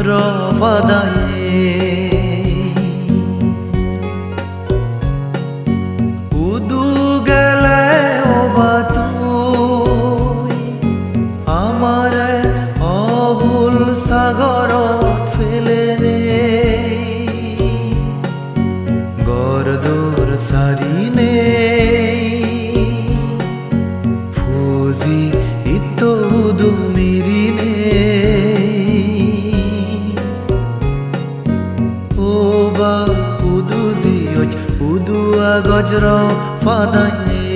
rofadaye udu gele obatuy amare ahul sagarot felene gordur sarine fuzi itodu mirine oba udu ziyoj udu agajra fadaye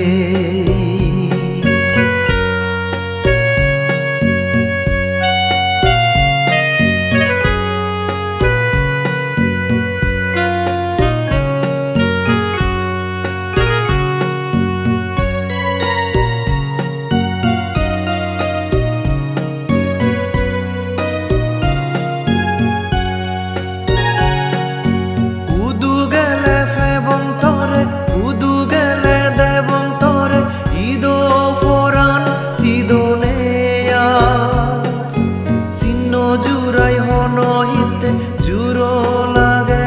jurai hono hite juro lage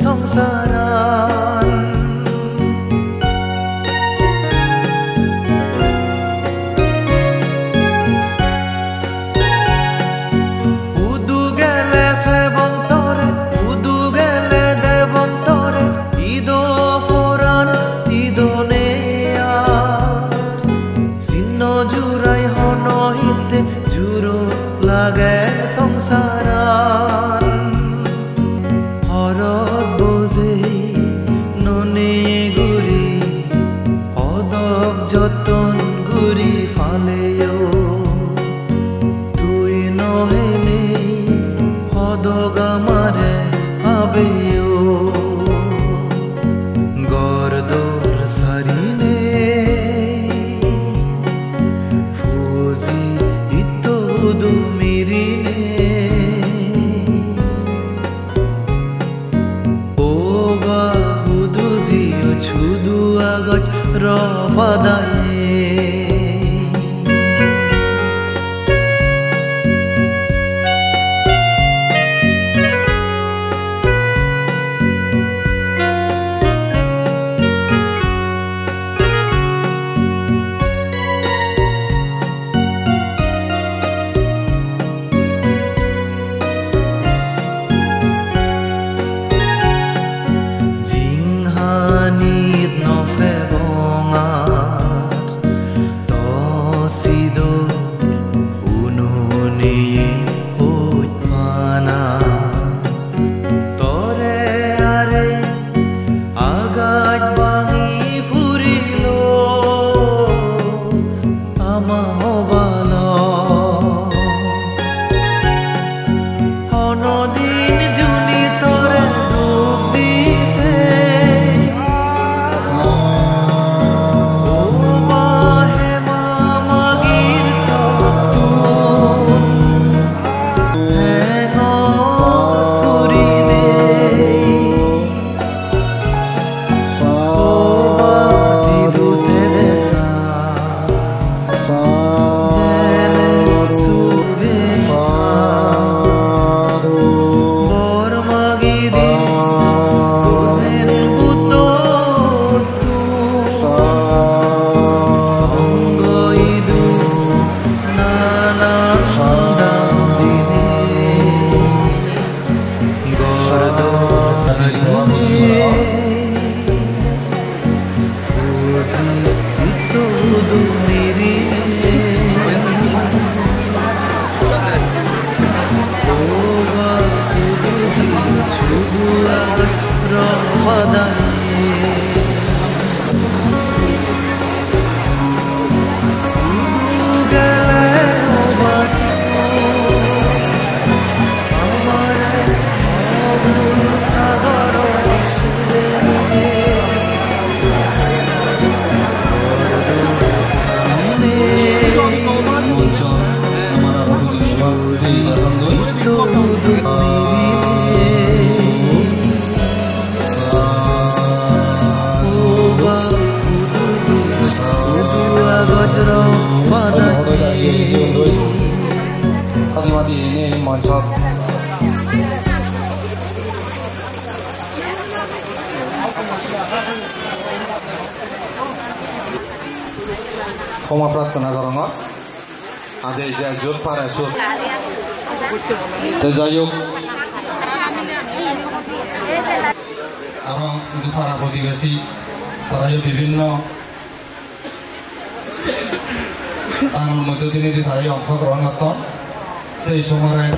songsaran udu gele febontore udu gele devontore ido foran tidoneya sinno jurai hono hite juro lage সংসারান হরদ বোঝে ননে গুরি অদব যতন গুরি ফালেও তুই নহেনে হদগামারে আবেও গরদর সারিনে Fuji ইতোদু মিরিনে chudu agaj rofadaye nit no fe bongar to sido ununi utpana tore are agaj bangi furilo ama hobalo hono din juni tore duk dite Hati-hati ini moncot ক্ষমা প্রার্থনা করং আজ এই যে জোর পারে সুর যাই হোক আরো দুপাড়া প্রতিবেশী তারাই বিভিন্ন তার মধ্য দিনে তারাই অংশগ্রহণ করত সেই সময়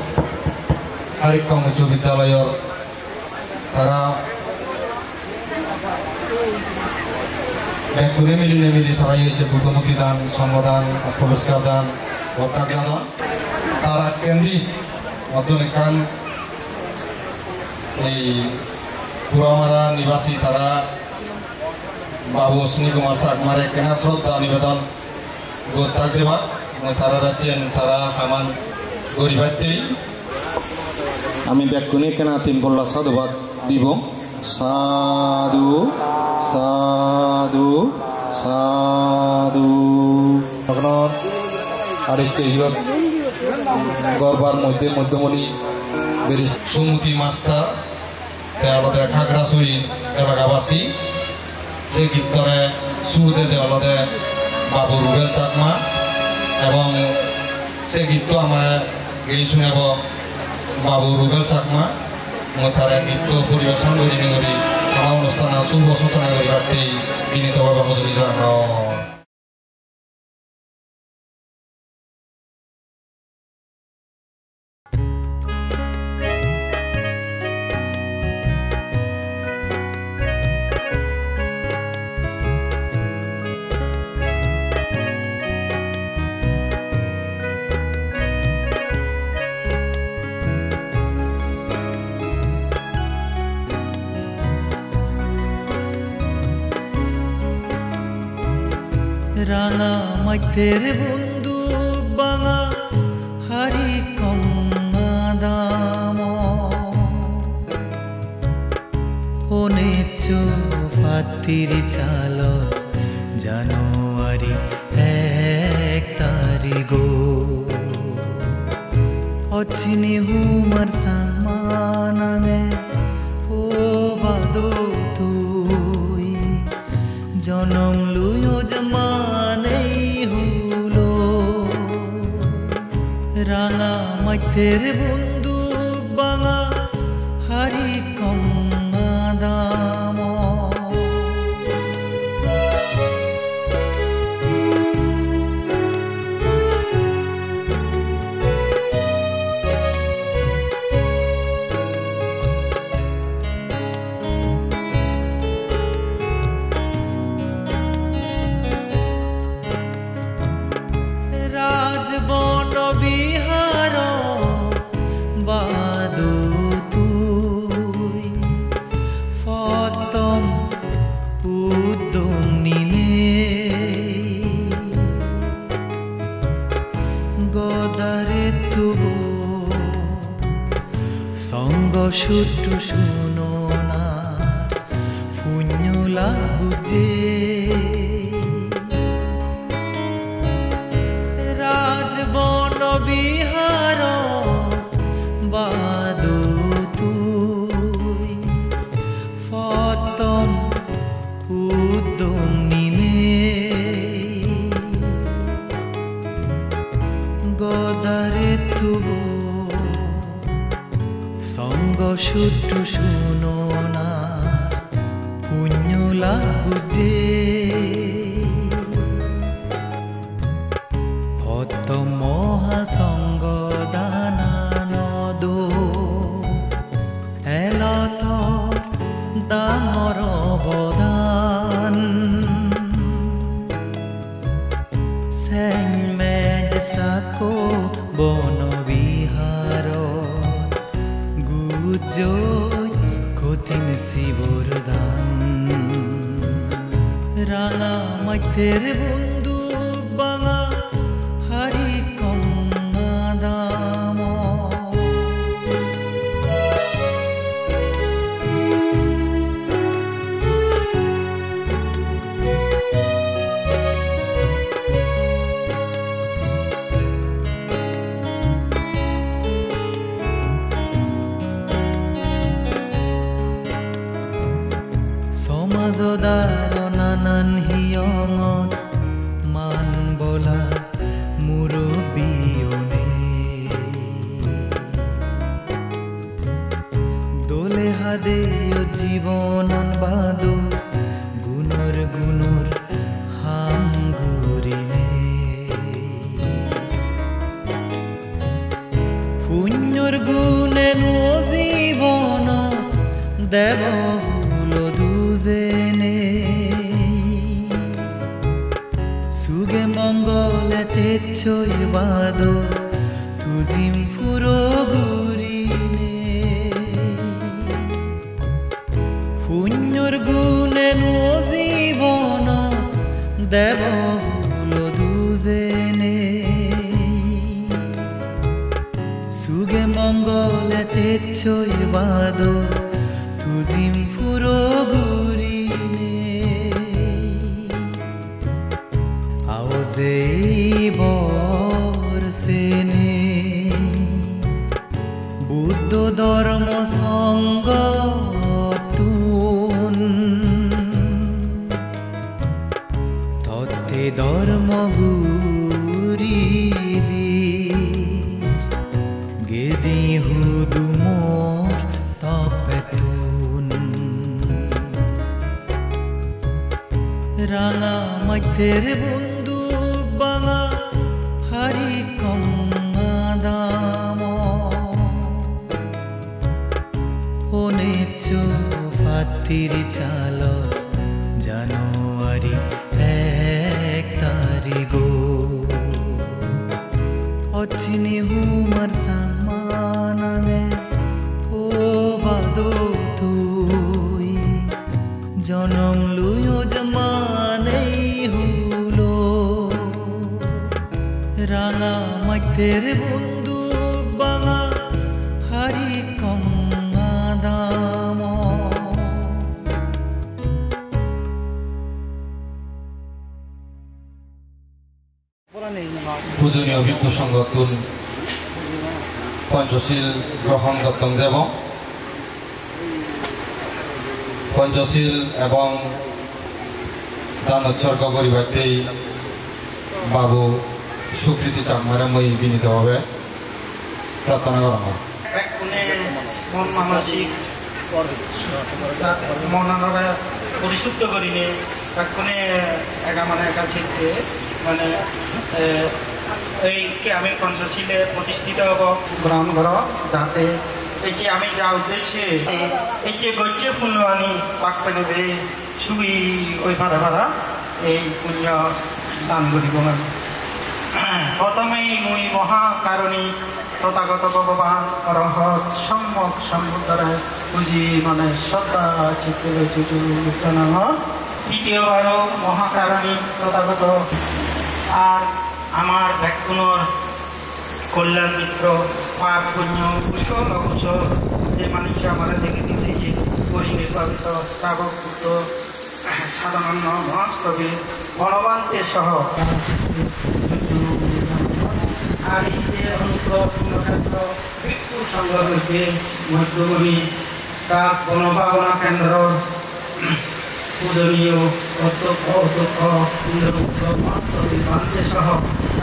আরিকম উচ্চ বিদ্যালয়ের তারা ব্যাকুলে মিলি তারাই হয়েছে বুদ্ধমতি দান সংগদান অস্ত্রপুরস্কার দান ভত্তাক দান তারা কেন্দ্রি মধ্যনিকান এই পুরামারা নিবাসী তারা বাবু অশ্বিনী কুমার সাকমারে কেনা শ্রদ্ধা নিবেদন গোত্তাক যেবা তারা রাশিয়ান তারা হামান গরিবাতেই আমি ব্যাকুনে কেনা তিন বললা সাধুবাদ দিব সাধু সাধু সাধু আর এই গরবার মধ্যে মধ্যমণি বেরি সুমতি মাস্টার তেওলদে খাগড়াছড়ি এলাকাবাসী সে গীতরে সুর দে দেওয়ালদে বাবু রুবেল চাকমা এবং সে গীত আমার গেই শুনেব বাবু রুবেল চাকমা মই তারা গীত পরিবেশন করি আমার অনুষ্ঠান শুভ সূচনা করি রাখতেই বিনীতভাবে মজুরি জানাও রাঙা মাইতের বন্দুক বাঙা হারি কম্মা দাম হনেছ ফাতির চাল জানুয়ারি 1 তারিখ অচিনি হুমার সামানাঙে ও বাদো তুই জনম লুয়ো জমানেই হুলো রাঙা মাইতের বন্দুক বাঙা হারি কম্মা দাম রাজবন বিহার বাদু তুই ফতম উদ্যম নিনে গদারে তুবো সঙ্গ সুটু শুনোনার পুণ্য লাগুজে রাজবন বিহার বাদু তুই ফতম উদ্যম নিনে গদারে তুবো সঙ্গ সুটু শুনোনার পুণ্য লাগুজে মহাসঙ্গ দানানদ এলত ডাঙর অৱদান চেং মেজ চাকো বন বিহাৰত গুজত কঠিন শিৱৰ দান ৰাঙা মাইতেৰ বন্দুক বাঙা হারি কম্মা দাম সমাজদার নানান হিয়ঙত দেবহুলো দুজেনে সুগে মঙ্গলে তেচ্ছই বাদো তুজিম ফুরো গুরিনে পুণ্যর গুণে নজীবন দেবহুলো দুজেনে সুগে মঙ্গলে তেচ্ছই বাদো তুজিম ফুরো গুরিনে আওজে বর্ষেনে বুদ্ধ ধর্ম সঙ্গ তুন তত্তে ধর্ম গুরি দির গেদি হুদু মোর তপেতুন রাঙা মাইতের বন্দুক বাঙা হারি কম্মা দাম হনেছ ফাতির চালত জানুয়ারি 1 তারিখ অচিনি হুমার সামানাঙে ও বাদো তুই জনম লুয়ো জমানেই হুলো রাঙা মাইতের বন্দুক বাঙা হারি কম্মা দাম পূজনীয় ভিক্ষু সংগঠন পঞ্চশীল গ্রহণ দত্তং যাব পঞ্চশীল এবং দান উৎসর্গ করিবাতেই বাবু স্বীকৃতি চাকমারে মই বিনীতভাবে প্রার্থনা করা হয়। মানসিক মনরে পরিশুদ্ধ করিনে তাক্ষণে একা চিত্তে মানে এইকে আমি পঞ্চশীলে প্রতিষ্ঠিত হব গ্রহণ কর যাতে এই যে আমি যা উদ্দেশ্যে এই যে গজ্য পুণ্য আনি পাক পেলে সুবি ওই ভাড়া এই পুণ্য দান করিব প্রথমেই মুই মহাকারণী তথাগত ভগবান অরহত সম্যক সম্বুদ্ধরে পুঁজি মানে শ্রদ্ধা চিত্তে নাম দ্বিতীয়বারও মহাকারণী তথাগত আর আমার ব্যাকুণর কল্যাণ মিত্র পাপ পুণ্য কুশল অকুশল যে মানুষ আমার দেখে দিতে যে পরিনির্বাচিত শ্রাবক পুত্র সাধারণ মহাস্তবে বনবান্তে সহ আর এই যে অনুগ্রহ পূর্ণক্ষেত্র ভিক্ষু সংঘ হইতে মধ্যমণি কাজ বনভাবনা কেন্দ্র পূজনীয় অধ্যক্ষ ইন্দ্রগুপ্ত মহাস্তবে বান্তে সহ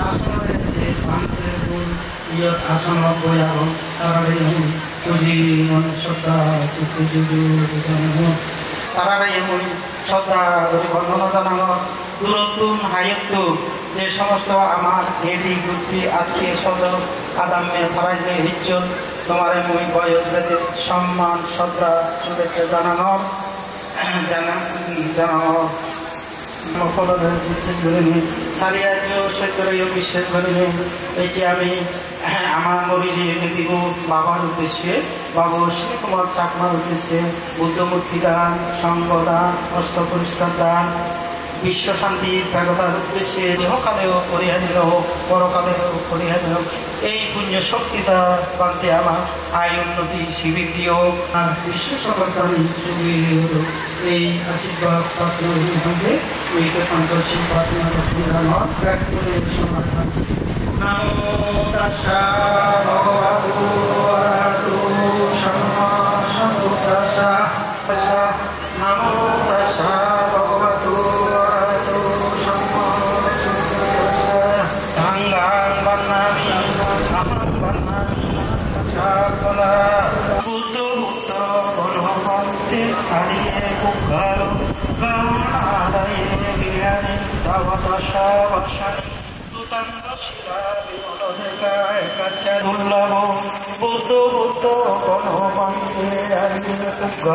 আসনের যে বান্তের গুণ ইয়ত আসন বয়াহ তারারে পুঁজি মন শ্রদ্ধা তারারে এমন শ্রদ্ধা বর্ণনা জানানো দূরত্বম হায়ত্ব যে সমস্ত আমার এটি বুদ্ধি আত্মীয় স্বজন আদাম্যের ফারাইজে ইজ্জত তোমার মই বয়স বেদে সম্মান শ্রদ্ধা শুভেচ্ছা জানানো বিশ্বাস করিনি সারিয়ার্য সত্যরীয় বিশ্বাস করিনি এই যে আমি আমার মরিজি দিব বাবার উদ্দেশ্যে বাবু শ্রী কুমার চাকমার উদ্দেশ্যে বুদ্ধমূর্তি দান সঙ্গ দান অস্ত্র পরিষ্কার দান বিশ্ব শান্তি ব্যাগতার উদ্দেশ্যে দেহকালেও পরিহানি হোক পরকালেও পরিহানি হোক এই পুণ্য শক্তিটা পাল্টে আমার আয় উন্নতি শিবৃদ্ধি হোক আর বিশ্ব সরকারি এই আশীর্বাদ পাত্র সঙ্গে ওইটা পঞ্চশীল প্রার্থনা নমো তাস্যা ভগবতো আরহাতো সম্মা সম্বুদ্ধাস্যা নমো তাস্যা ভগবতো আরহাতো সম্মা সম্বুদ্ধাস্যা সাঙ্গাং বন্নামি আহং বন্নামি সকলা বুদ্ধ বনহন্তে হারিয়ে কুক্ষালো গাউনাদায়ে বিহারে তাবদশা বর্ষানি দুর্লভ বুদ্ধ বুদ্ধ গণবন্ধে উগ্র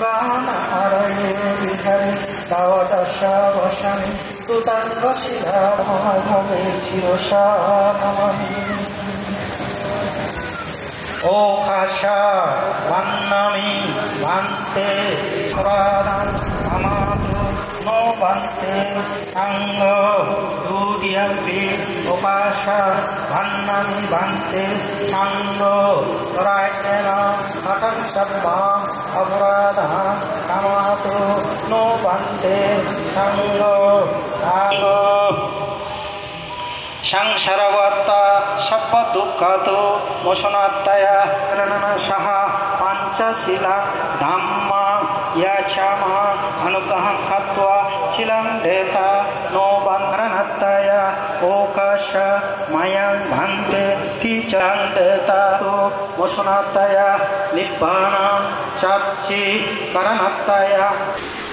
গানারায়ে বিহারে দাওয়াদাসা বসানি তুতাঙ্গ শিলা ভবে চিরসানমানি ও খাসা বান্নামি বান্তে সরাদান আমাদু নো বান্তে সাঙ্গ দুদিয়াম্পি ওকাশা বান্নামি বান্তে সাঙ্গ সরাইতেনা হঠাৎ সব্বা অপরাধা কামাতু নো বান্তে সাঙ্গ আগ সংসারবত্তা সব্য দুঃখাত মোশনাত্তায়া সাহা পাঞ্চশীলা ধাম্মা ইয়াচামা অনুগ্রহং খাত্বা শিলাং দেতা নো বন্ধনাত্তায়া ওকাশ মায়াং ভান্তে কিচাং দেতা তো মোশনাত্তায়া নিব্বানাং চাচ্ছি করণাত্তায়া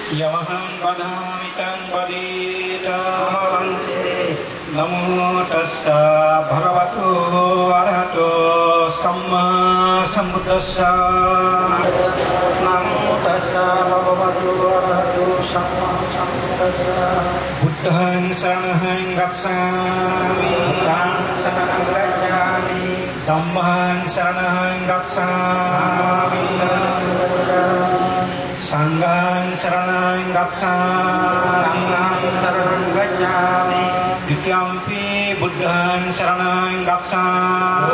Yamaham badamitam badita Namo tassa bhagavato arahato samma sambuddhassa Namo tassa bhagavato arahato samma sambuddhassa Buddhaṃ saranaham gacchāmi Buddhaṃ saranaham gacchāmi Dhammaṃ saranaham gacchāmi Sanghaṃ saranaham gacchāmi Dutiyampi Buddhaṃ saranaham gacchāmi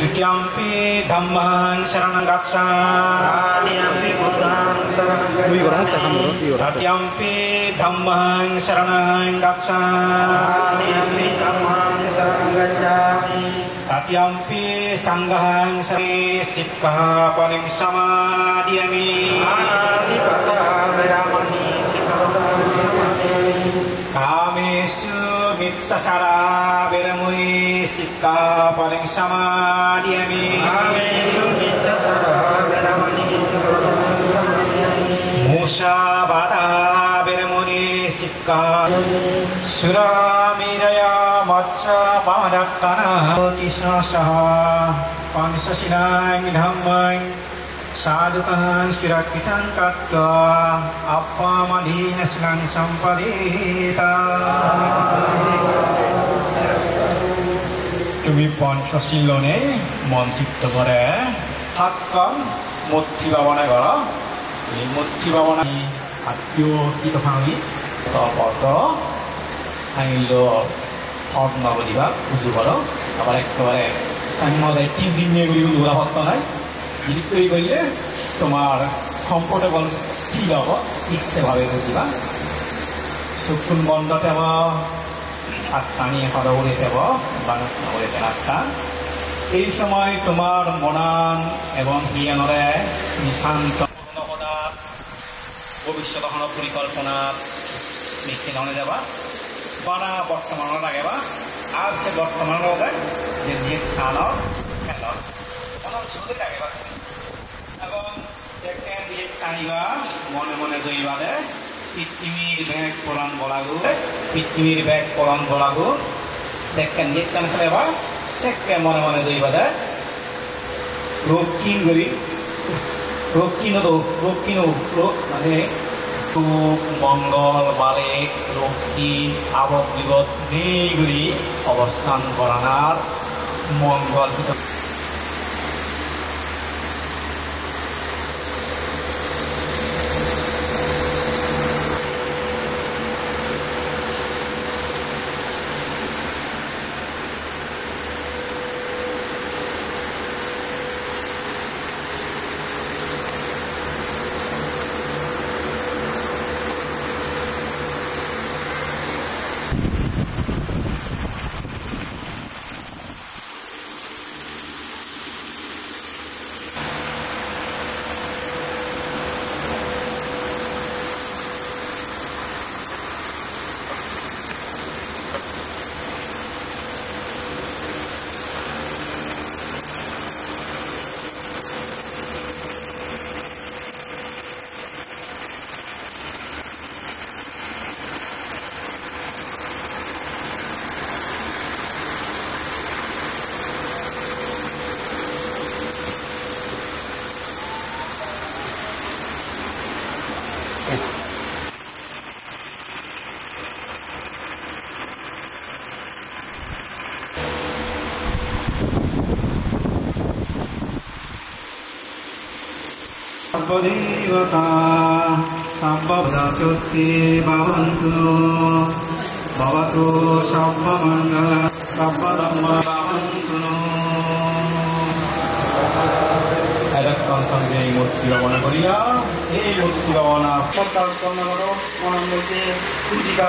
Dutiyampi Dhammaṃ saranaham gacchāmi Tatiyampi Dhammaṃ saranaham gacchāmi Tatiyampi Sanghaṃ saranaham Sikkhapadeṃ samadhiyami Kamesu mitsasara veramuni Sikkhapadeṃ samadhiyami Musavada veramuni Sikkhapadeṃ Suramiraya matsya padakkana Tisnasaha Panisasilaṃ dhammaṃ Sadhukaṃ stirakitaṃ kattva Appamadhīna silaṃ sampadita তুমি পঞ্চশীলনে মন চিত্ত করে সাতখন মূর্তি ভাৱনা কৰ এই মূৰ্তি ভাৱনা আত্মীয় কি ভাঙি তপত ভাঙিল থট নগদিবা উজু কৰ আবার একেবারে সাংমদে 3 দিন নিয়ে গুলি উজু হত নাই ডিলিট কৰি গ'লে তোমাৰ কমফৰ্টেবল ফিল হ'ব ঠিকছেভাৱে বুজিবা চকুন বন্ধ থাকব হাত টানি সদৌৰি থাকব বানত নগৰে ৰাস্তা এই সময় তোমাৰ মনন এবং জ্ঞানৰে নিশান্ত ভবিষ্যতখনৰ পৰিকল্পনা নিশ্চিত হৈ যাবা বানা বৰ্তমানৰ লাগেবা আর সে বর্তমানের মধ্যে যে দিয়ে খানো খেলো তখন শুধু লাগেবা এবং যেখানে দিয়ে টানিবা মনে মনে দইবাদে পৃথিবীর ব্যাগ পরাণ বলাগু পৃথিবীর ব্যাগ পরাণ বলাগু দেখেন দিয়ে টান খেলেবা সেকে মনে মনে দইবাদে রক্ষিণ করি রক্ষিণ মানে সুখ মঙ্গল বালেক রক্ষী আবদ বিপদ নেইগুলি অবস্থান করানার মঙ্গল Sarvadevata Sabbavadasyosti Bhavantu Bhavatu Sabbamangala Sabbadhamma Bhavantu Edakan sangge murti bhavana koriya ei murti bhavana সত্তার কর্ণ করো মনের মধ্যে পুঁজিকা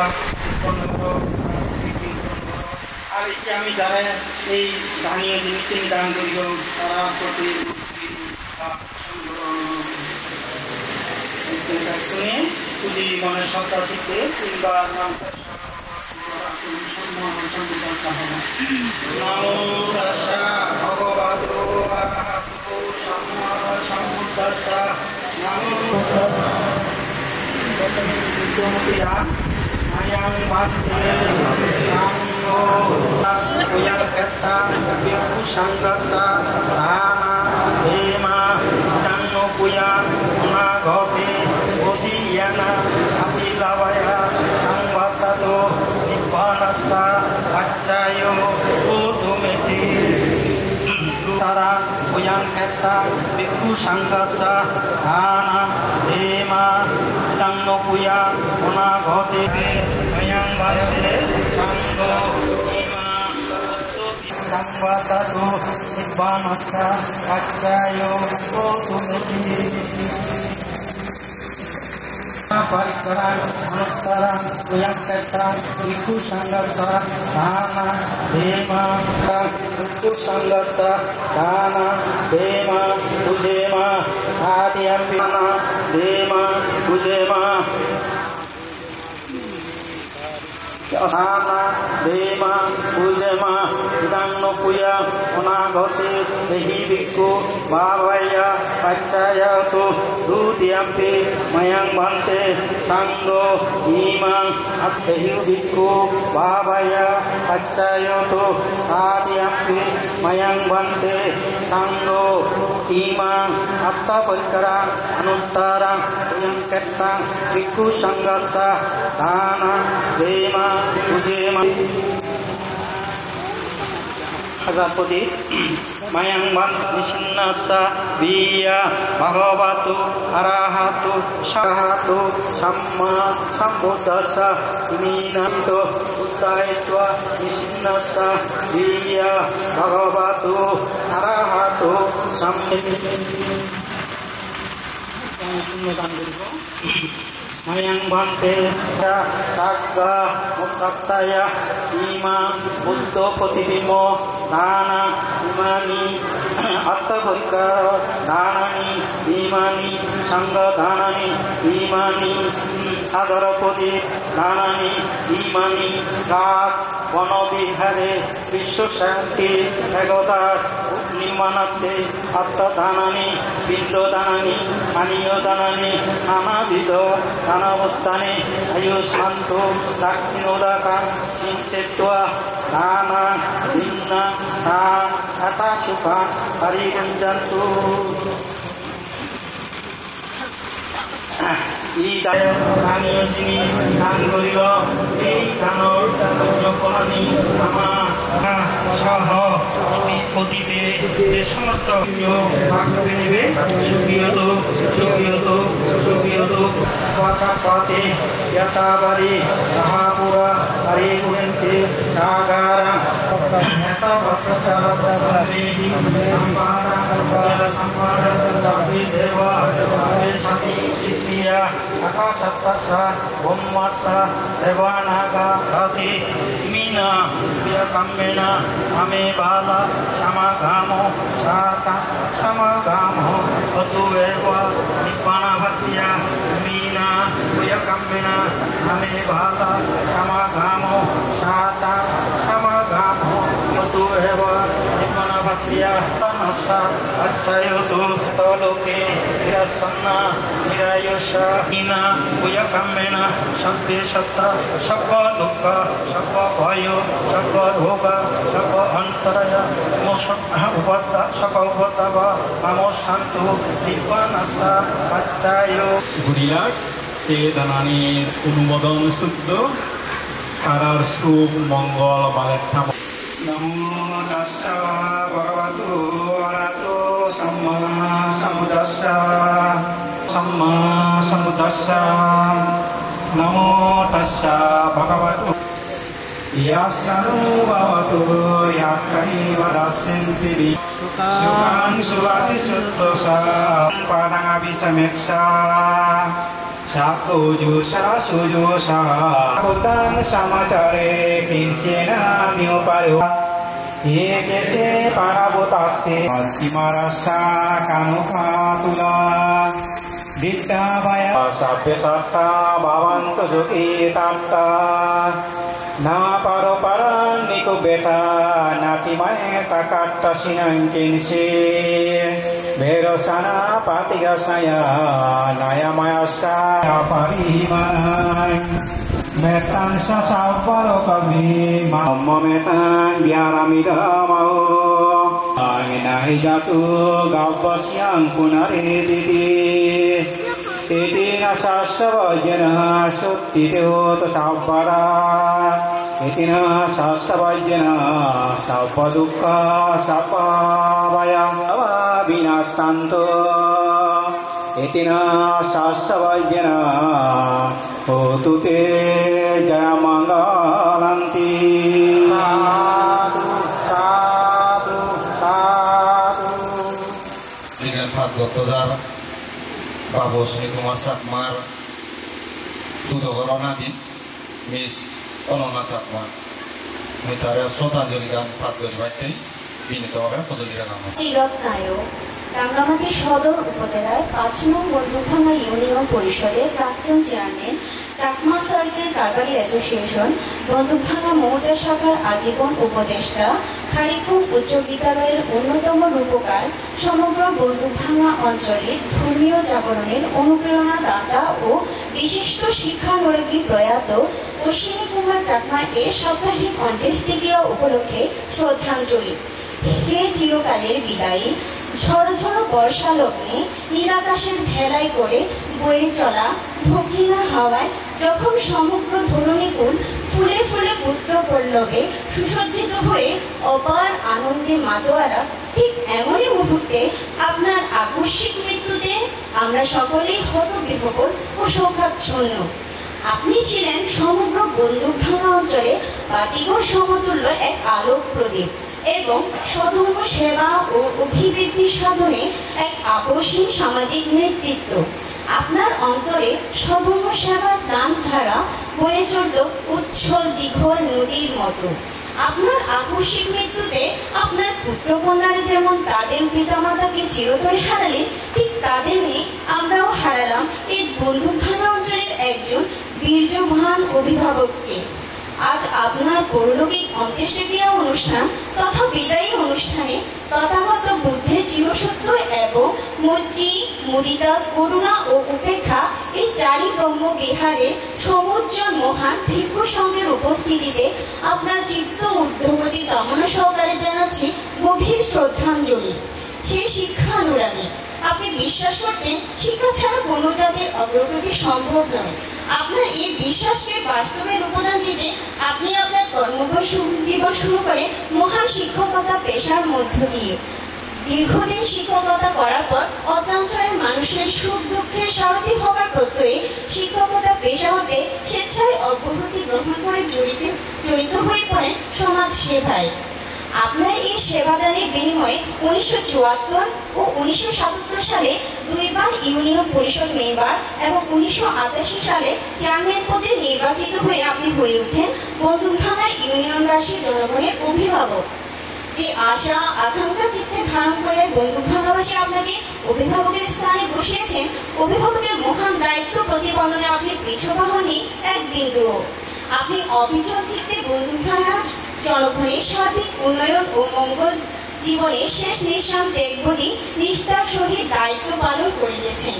কর্ণ করো আর এই যে আমি যারা এই ধানীয় জিনিস তিনি দান করিব তারা প্রতি শুনে পুঁজি মনের সত্তা শিখতে তিনবার নাম নমো তাস্যা ভগবতো আরহাতো সাম্মা সাম্বুদ্ধাস্যা নমো তাস্যা ayang bhante sangho uyang ketta bhikkhu sanghassa dana dema janno puya nagote bodhiyana apilavaya sangvatato nibbanassa accayo utumeti tara uyang ketta bhikkhu sanghassa dana dema janno puya nagote ayang bhante sangho ima sangvatato nibbanassa accayo utumeti Parikaran anustaran uyang ketta bhikkhu sanghassa dana dema bhikkhu sanghassa dana dema pujema adiyambina dema pujema dana dema pujema idanno puya onagote ehi bhikkhu bhavaya paccayatu dutiyampi mayang bhante sangho imang attehi bhikkhu bhavaya paccayatu adiyampi mayang bhante sangho imang atta parikara anuttara uyang ketta bhikkhu sanghassa dana dema pujema Agapodi mayang bhante nishinnassa viya bhagavatu arahatu sahatu samma sambuddhassa iminamito uttaitva nishinnassa viya bhagavatu arahatu Mayang bhante sagga muttattaya ima buddho potibimo dana imani atta parikara danani imani sangha danani imani adarapodi danani imani rag বনবিহারে বিশ্ব শান্তি একতার নির্মাণার্থে আত্মদানানি বিদ্যদানানি পানীয় দানানি নানাবিধ দানাবস্থানে আয়ুষ্মান্ত দাক্ষিণোদাকা চিন্তেত্বা দানা ভিন্না তা আতা সুখা পরিগঞ্জন্তু এই স্থানীয় জিনিস দান করিল এই দানর যখনই আমার সহ প্রতিতে যে সমস্ত ভাগ করে নেবে সুখিয়ত সুখিয়ত সুখিয়ত পাতে যথাবারে মহাপুরা হরে গুণন্তে সাগারা Akasatasa Bommata Devanaga Kati Mina Vyakammena Ame Bala Samagamo Sata Samagamo Atuverva Nibbana Bhatya Mina Vyakammena Ame Bala Samagamo Sata Samagamo Atuverva Nibbana Bhatya Tanasa Accayotu Toloke Virasanna Virayosha Ina Vyakammena Shakti Shatta Sakha Dukkha Sakha Bhayo Sakha Bhoga Sakha Antaraya Upata Sakha Upatava Namo Santu Nibbanassa Accayo Gudilat Te Dananir Unumodon Suddho Karar Sub Mongol Balettha Namo Tassa Bhagavato Arahato Samma Sambuddhassa Samma Sambuddhassa Namo Tassa Bhagavato Yasanu Bhavatu Yakkari Vadasyanti Sukang Suvati Suttosa Padang Abhisameksa Sakujusa Sujusa Kutang Samacare Kinsyena Miuparu Yekese Parabutate Matimarasa Kanukatula Ditta Baya Sabbe Satta Bhavantu Sukhi Tatta Na Paro Paran Niku Beta Nati Mae Takatta Sinang Kinsi Berosana Patigasaya Naya Mayasa Pariman Metan Sasaparo Kami Mamma Metan Biaramida Mau Anginahi Jatu Gabas Yang Punariditi Itina Sasavajana Sutti Deota Sabbara Itina Sasavajana Sabbadukkha Sappavaya Vinastanto Itina Sasavajana Hotu Te Jayamangalanti Sadhu Sadhu Sadhu Dengan Pak Dr. Zar Babu Suni Kumar Sakmar Tudo Goronadi Miss Onona Sakmar Mitare শ্রদ্ধাঞ্জলিগান পাঠ করিবাইতে বিনীতভাবে প্রচলিত নাম রত্নায়ক রাঙ্গামাটি সদর উপজেলার ৫ নং Bandukbhanga union পরিষদের প্রাক্তন chairman Chakma circle কারবারি অ্যাসোসিয়েশন বন্দুকভাঙ্গা মৌজা শাখার আজীবন উপদেষ্টা খারিকুল উচ্চ বিদ্যালয়ের অন্যতম রূপকার সমগ্র বন্দুকভাঙ্গা অঞ্চলে ধর্মীয় জাগরণের অনুপ্রেরণাদাতা ও বিশিষ্ট শিক্ষানুরাগী প্রয়াত অশ্বিনী কুমার চাকমা এর সাপ্তাহিক অন্ত্যেষ্টিক্রিয়া উপলক্ষে শ্রদ্ধাঞ্জলি। হে চিরকালের বিদায়ী ঝড় ঝড় বর্ষা লগ্নে নীলাকাশের ভেলায় করে বয়ে চলা দক্ষিণা হাওয়ায় যখন সমগ্র ধরণীকুল ফুলে ফুলে পুত্র পল্লবে সুসজ্জিত হয়ে অপার আনন্দে মাতোয়ারা, ঠিক এমনই মুহূর্তে আপনার আকস্মিক মৃত্যুতে আমরা সকলেই হতবিহ্বল ও শোকাচ্ছন্ন। আপনি ছিলেন সমগ্র বন্দুকভাঙ্গা অঞ্চলে বাতিঘর সমতুল্য এক আলোক প্রদীপ এবং সধর্ম সেবা ও অভিবৃদ্ধি সাধনে এক আপসহীন সামাজিক নেতৃত্ব। আপনার অন্তরে সধর্ম সেবার প্রাণ ধারা বয়ে চলত উচ্ছল দীঘল নদীর মতো। আপনার আকস্মিক মৃত্যুতে আপনার পুত্রকন্যারা যেমন তাদের পিতামাতাকে চিরতরে হারালেন, ঠিক তাদের নিয়ে আমরাও হারালাম এই বন্দুকভাঙ্গা অঞ্চলের একজন বীর্যবান অভিভাবককে। আজ আপনার পৌরলৌকিক অন্ত্যেষ্টিক্রিয়া অনুষ্ঠান তথা বিদায়ী অনুষ্ঠানে তথাগত বুদ্ধের চিরসত্য এবং মৈত্রী, মুদিতা, করুণা ও উপেক্ষা এই চারি ব্রহ্ম বিহারে সমুজ্জ্বল মহান ভিক্ষু সঙ্গের উপস্থিতিতে আপনার চিত্ত ঊর্ধ্বগতি কামনা সহকারে জানাচ্ছি গভীর শ্রদ্ধাঞ্জলি। হে শিক্ষানুরাগী, আপনি বিশ্বাস করতেন শিক্ষা ছাড়া কোনো জাতির অগ্রগতি সম্ভব নয়। আপনার এই বিশ্বাসকে বাস্তবে রূপদান দিতে আপনি আপনার কর্মভর জীবন শুরু করে মহান শিক্ষকতা পেশার মধ্য দিয়ে। দীর্ঘদিন শিক্ষকতা করার পর অঞ্চলের মানুষের সুখ দুঃখের সারথি হওয়ার প্রত্যয়ে শিক্ষকতা পেশা হতে স্বেচ্ছায় অব্যাহতি গ্রহণ করে জড়িত হয়ে পড়েন সমাজ সেবায়। আপনার এই সেবাদানের বিনিময়ে 1974 ও 1977 সালে 2 বার ইউনিয়ন পরিষদ মেম্বার এবং 1988 সালে চেয়ারম্যান পদে নির্বাচিত হয়ে আপনি হয়ে ওঠেন বন্দুকভাঙ্গা ইউনিয়নবাসী জনগণের অভিভাবক। যে আশা আকাঙ্ক্ষা চিত্তে ধারণ করে বন্দুকভাঙ্গাবাসী আপনাকে অভিভাবকের স্থানে বসিয়েছেন, অভিভাবকের মহান দায়িত্ব প্রতিপালনে আপনি পিছপা হননি এক বিন্দুও। আপনি অবিচল চিত্তে বন্দুকভাঙ্গা জনগণের সার্বিক উন্নয়ন ও মঙ্গল জীবনের শেষ নিঃশ্বাস ত্যাগবধি নিষ্ঠার সহিত দায়িত্ব পালন করে গেছেন।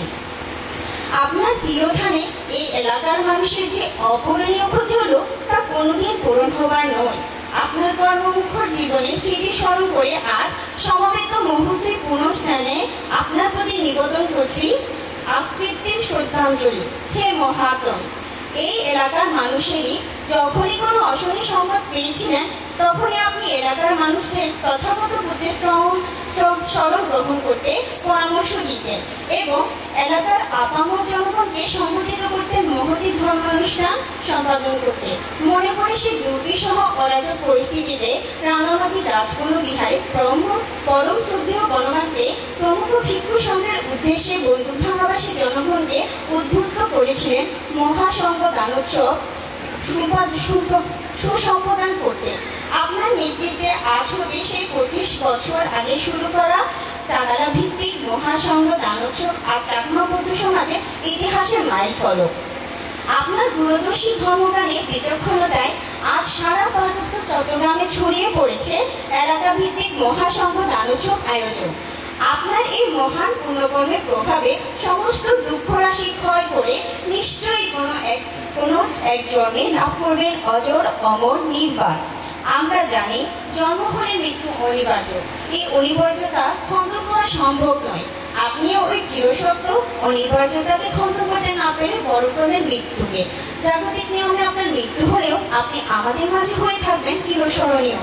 আপনার তিরোধানে এই এলাকার মানুষের যে অপূরণীয় ক্ষতি হলো তা কোনোদিন পূরণ হবার নয়। আপনার কর্মমুখর জীবনের স্মৃতি স্মরণ করে আজ সমবেত মুহূর্তে পুনঃস্থানে আপনার প্রতি নিবেদন করছি আকৃত্রিম শ্রদ্ধাঞ্জলি। হে মহাত্ম, এই এলাকার মানুষেরই যখনই কোনো অশনি সংবাদ পেয়েছিলেন তখনই আপনি এলাকার মানুষদের তথাগত বুদ্ধিস্তম সড়ক গ্রহণ করতে পরামর্শ দিতেন এবং এলাকার আপামর জনগণকে সংগঠিত করতেন মহতী ধর্মানুষ্ঠান সম্পাদন করতে। মনে পড়ে সেই দুর্বিষহ অরাজক পরিস্থিতিতে রাঙামাটি রাজকর্ণ বিহারে পরম শ্রদ্ধেয় গণমান্ত্রে প্রমুখ ভিক্ষু সংঘের উদ্দেশ্যে বন্দুকভাঙাবাসী জনগণকে উদ্বুদ্ধ করেছিলেন মহাসংঘ দানোৎসব সুসম্পাদন করতে। আপনার নেতৃত্বে আজ হতে সেই 25 বছর আগে শুরু করা চাগারা ভিত্তিক মহাসংঘ দানোৎসব আর চাকমা বৌদ্ধ সমাজে ইতিহাসের মাইল ফলক। আপনার দূরদর্শী ধর্মজ্ঞানের বিচক্ষণতায় আজ সারা পার্বত্য চট্টগ্রামে ছড়িয়ে পড়েছে এলাকা ভিত্তিক মহাসংঘ দানোৎসব আয়োজন। আপনার এই মহান পুণ্যকর্মের প্রভাবে সমস্ত দুঃখ রাশি ক্ষয় করে নিশ্চয়ই কোনো এক জন্মে লাভ করবেন অজর অমর নির্বাণ। আমরা জানি জন্ম হলে মৃত্যু অনিবার্য, এই অনিবার্যতা খণ্ডন করা সম্ভব নয়। আপনিও ওই চিরসত্য অনিবার্যতাকে খণ্ডন করতে না পেরে বড় করলেন মৃত্যুকে। জাগতিক নিয়মে আপনার মৃত্যু হলেও আপনি আমাদের মাঝে হয়ে থাকবেন চিরস্মরণীয়।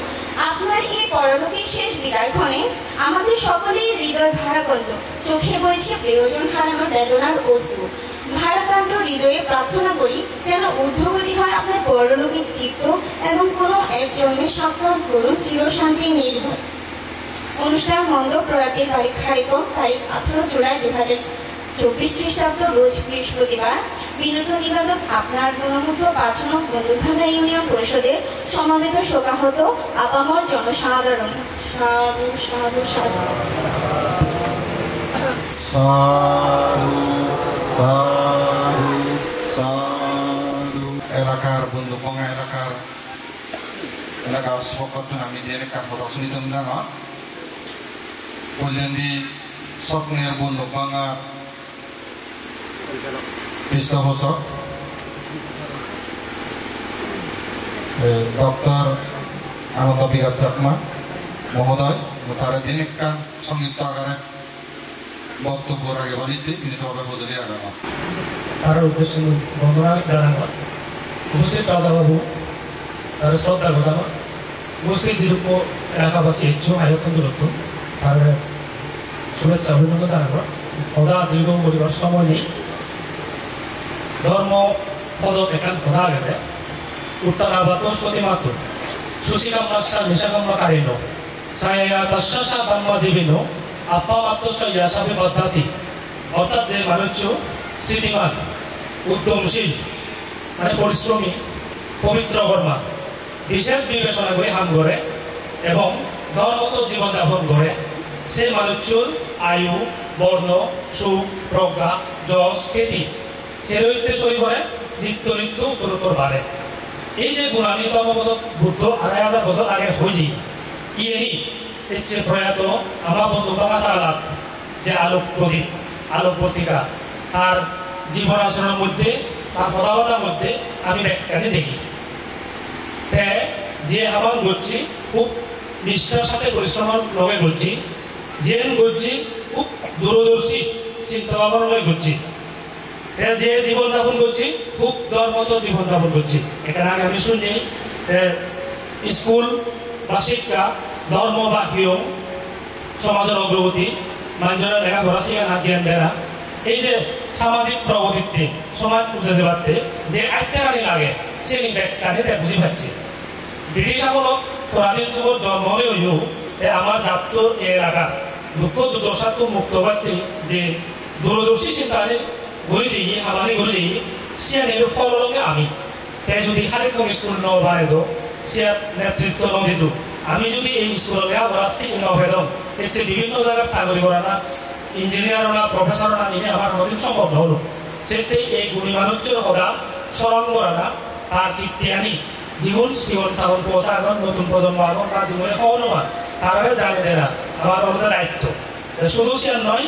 আপনার এই পরলোকিক শেষ বিদায়ক্ষণে আমাদের সকলেই হৃদয় ভারাক্রান্ত, চোখে বইছে প্রিয়জন হারানোর বেদনার অশ্রু। ভারাক্রান্ত হৃদয়ে প্রার্থনা করি যেন ঊর্ধ্বগতি হয় আপনার পরলোকিক চিত্ত এবং কোনো এক জন্মে সাক্ষাৎ করুন চিরশান্তি নির্ভর। অনুষ্ঠান মণ্ডপ প্রয়াতের কার্যক্রম তারিখ 18 জুলাই 2024 খ্রিস্টাব্দ, রোজ বৃহস্পতিবার। বিনোদ নিবেদক আপনার গুণমুগ্ধ 5 নং বন্দুকভাঙা ইউনিয়ন পরিষদের সমাবেত শোকাহত আপামর জনসাধারণ। সাধু সাধু সাধু সাধু সাধু সাধু। এলাকার বন্দুকভাঙা এলাকা স্পকর্তন আমি দিয়ে কথা শুনিতাম জানা বললেন দি স্বপ্নের বন্দুকভাঙা পৃষ্ঠপোষক ডক্টর আনন্দ বিঘাত চাকমা মহোদয় তারা দিন একটা সংযুক্ত আকারে বক্তব্য আগে বাড়িতে বিনীতভাবে বুঝলি আগানো তার উদ্দেশ্যে বন্দনা জানানো উপস্থিত রাজাবাবু তার শ্রদ্ধা ঘোষানো উপস্থিত যেরূপ এলাকাবাসী ইচ্ছু আয়তন দূরত্ব তার শুভেচ্ছা অভিনন্দন জানানো। সদা দীর্ঘ পরিবার সময় নেই ধর্ম পদক এখান খোদা গেলে উত্তরাবাত সতীমাতু সুশীলাম্মাশা নিশাকাম্মাকারিণ ছায়া তস্যা ব্রহ্মজীবিন আপা মাত্র ইয়াসাবি পদ্ধতি। অর্থাৎ যে মানুষ স্মৃতিমান উদ্যমশীল মানে পরিশ্রমী পবিত্র কর্মা বিশেষ বিবেচনা করে হাম করে এবং ধর্মত জীবনযাপন করে সেই মানুষের আয়ু বর্ণ সুখ প্রজ্ঞা যশ খ্যাতি সেরইতে চলি করে নিত্য নিত্য উত্তরোত্তর বাড়ে। এই যে গুণানী ধর্মবোধক বুদ্ধ 2500 বছর আগে হয়েছি ইয়েনি হচ্ছে প্রয়াত আমার বন্দুকভাঙা চালাক যে আলোক প্রদীপ আলোক পত্রিকা তার জীবন আচরণের মধ্যে তার কথাবার্তার মধ্যে আমি ব্যাখ্যানে দেখি যে আমার করছি খুব নিষ্ঠার সাথে পরিশ্রমের লগে করছি জেন করছি খুব দূরদর্শী চিন্তা ভাবনার লগে করছি যে জীবনযাপন করছি খুব ধর্মত জীবনযাপন করছি। এখানে আগে আমি শুনি স্কুল বা শিক্ষা ধর্ম বা হিয়ম সমাজের অগ্রগতি মানুষের লেখাপড়া শিক্ষা না জ্ঞান দেনা এই যে সামাজিক প্রগতিতে সমাজ বুঝে যাতে যে আত্মারানি লাগে সে ব্যাখ্যানিতে বুঝি পাচ্ছি। ব্রিটিশ আমলক পুরাতন যুগের জন্ম হলেও আমার জাত এলাকা দুঃখ দুর্দশাত্ম মুক্ত করতে যে দূরদর্শী চিন্তা ঘুরে যাই আমাদের ঘুরে যাই সে ফল লগে আমি তাই যদি হারেকম স্কুল ন বাড়ে সে নেতৃত্ব ন দিত আমি যদি এই স্কুল লেখাপড়া নভেদম হচ্ছে বিভিন্ন জায়গায় চাকরি করা না ইঞ্জিনিয়ার না প্রফেসর না নিয়ে আমার কোনোদিন সম্ভব না হলো সেটাই এই গুণী মানুষের সদা স্মরণ করা না তার কীর্তি আনি জীবন সাধন পৌঁছা এখন নতুন প্রজন্ম এখন তার জীবনে অনুমান তারা জানি দেয় না আমার আমাদের দায়িত্ব শুধু সে নয়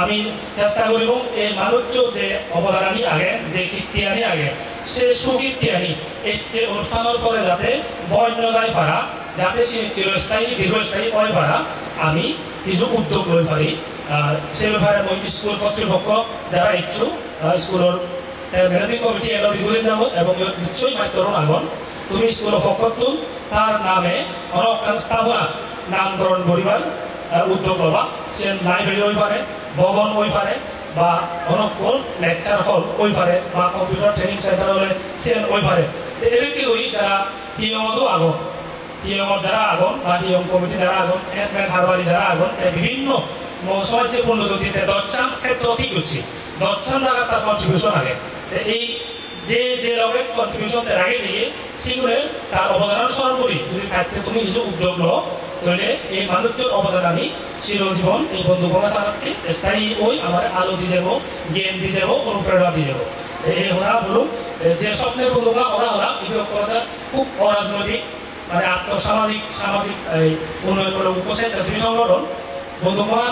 আমি চেষ্টা করিব এই মানুষ যে অবদান আনি আগে যে কীর্তি আনি আগে সে সুকীর্তি আনি এই যে অনুষ্ঠানের পরে যাতে বন্য যায় পারা যাতে সে চিরস্থায়ী দীর্ঘস্থায়ী হয় পারা আমি কিছু উদ্যোগ লই পারি সে ব্যাপারে মই স্কুল কর্তৃপক্ষ যারা ইচ্ছুক স্কুলের ম্যানেজিং কমিটি এগুলো দীর্ঘদিন যাব এবং নিশ্চয়ই মাত্রণ আগন তুমি স্কুলের পক্ষতুন তার নামে অনকান স্থাপনা নামকরণ করিবার উদ্যোগ লবা সে লাইব্রেরি হয়ে পারে ভবন হয়ে পারে বা অনকল লেকচার হল হয়ে পারে বা কম্পিউটার ট্রেনিং সেন্টার হলে সে হয়ে পারে এরকম ওই যারা টিএমও আগন টিএমর যারা আগন বা টিএম কমিটি যারা আগন এডমেন্ট হারবারি যারা আগন বিভিন্ন সমাজে পূর্ণজ্যোতিতে দশটান ক্ষেত্র ঠিক হচ্ছে দশটান জায়গা তার কন্ট্রিবিউশন আগে এই যে লোকের কন্ট্রিবিউশন আগে গিয়ে সেগুলো তার অবদান স্মরণ করি যদি থাকতে তুমি কিছু উদ্যোগ লো তাহলে এই মানুষের অবদান আমি চিরজীবন এই বন্ধুগণা সারাতে স্থায়ী ওই আমার আলো দিয়ে যাব জ্ঞান দিয়ে যাব অনুপ্রেরণা দিয়ে যাব এই ওরা বলুন যে স্বপ্নের বন্ধুগা ওরা এগুলো করাটা খুব অরাজনৈতিক মানে সামাজিক এই উন্নয়নমূলক উপস্বেচ্ছাসেবী সংগঠন বন্ধুগণা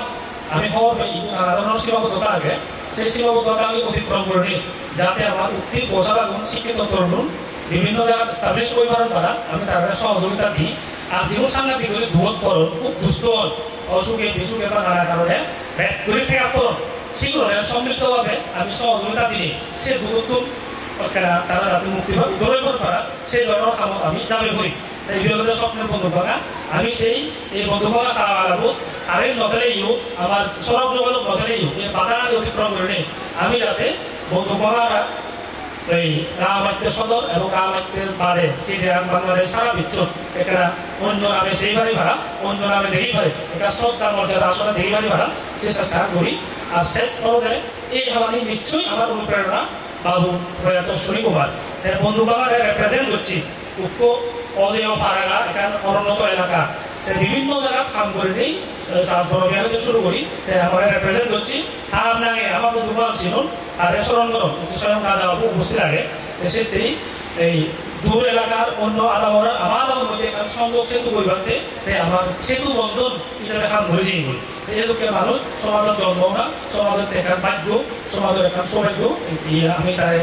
আমি খবর পাই নানা সীমাবদ্ধতা আগে সেই সীমাবদ্ধতা আমি অতিক্রম করিনি যাতে আমার উক্তি পৌঁছাবাগুন শিক্ষিত তরুণ বিভিন্ন জায়গায় স্টাবলিশ করে পারেন তারা আমি তাদের সহযোগিতা দিই আর জীবন সাংঘাতিক করে ধুবৎকরণ খুব দুষ্ট হন অসুখে বিসুখে বা নানা কারণে ব্যাট করে ঠেকা করুন সেগুলো সম্মিলিতভাবে আমি সহযোগিতা দিই সে দূরত্ব তারা যাতে মুক্তি পাবে দৌড়ে করতে পারা সেই ধরনের কাম আমি যাবে করি এই বিরোধের স্বপ্নের বন্ধুভাঙা আমি এই বন্ধুভাঙা সারাবো কারেন্ট নদলেই হোক আমার সড়ক যোগাযোগ নদলেই হোক এই বাধা আদি অতিক্রম করে নেই আমি যাতে বন্ধুভাঙারা এই রামায়তের সদর এবং রামায়তের বাদে সিরিয়ান বাংলাদেশ সারা বিশ্ব এটা অন্য নামে সেই বাড়ি ভাড়া অন্য নামে দেখি পারে এটা শ্রদ্ধার মর্যাদা আসলে দেখি বাড়ি ভাড়া চেষ্টা করি আর সে তরফে এই আমি নিশ্চয়ই আমার অনুপ্রেরণা বাবু প্রয়াত শনি কুমার বন্ধু বাংলার রিপ্রেজেন্ট করছি উক্ত অজেয় পাড়াগা এখানে অনুন্নত এলাকা সে বিভিন্ন জায়গা কাম করে নেই রাজভবন অভিযান শুরু করি আমার রিপ্রেজেন্ট করছি আর নাগে আমার বন্ধু বাংলা চিনুন আর স্মরণ করুন স্বয়ং রাজা বাবু উপস্থিত আগে সেটাই এই দূর এলাকার অন্য আলাদা আমার আলাদার মধ্যে সংযোগ সেতু পরিবারতে আমার সেতু বন্ধন হিসাবে কাম করে যাই করি এদিকে মানুষ সমাজের জন্ম না সমাজের দেখার ভাগ্য সমাজের একটা সৌভাগ্য আমি তাই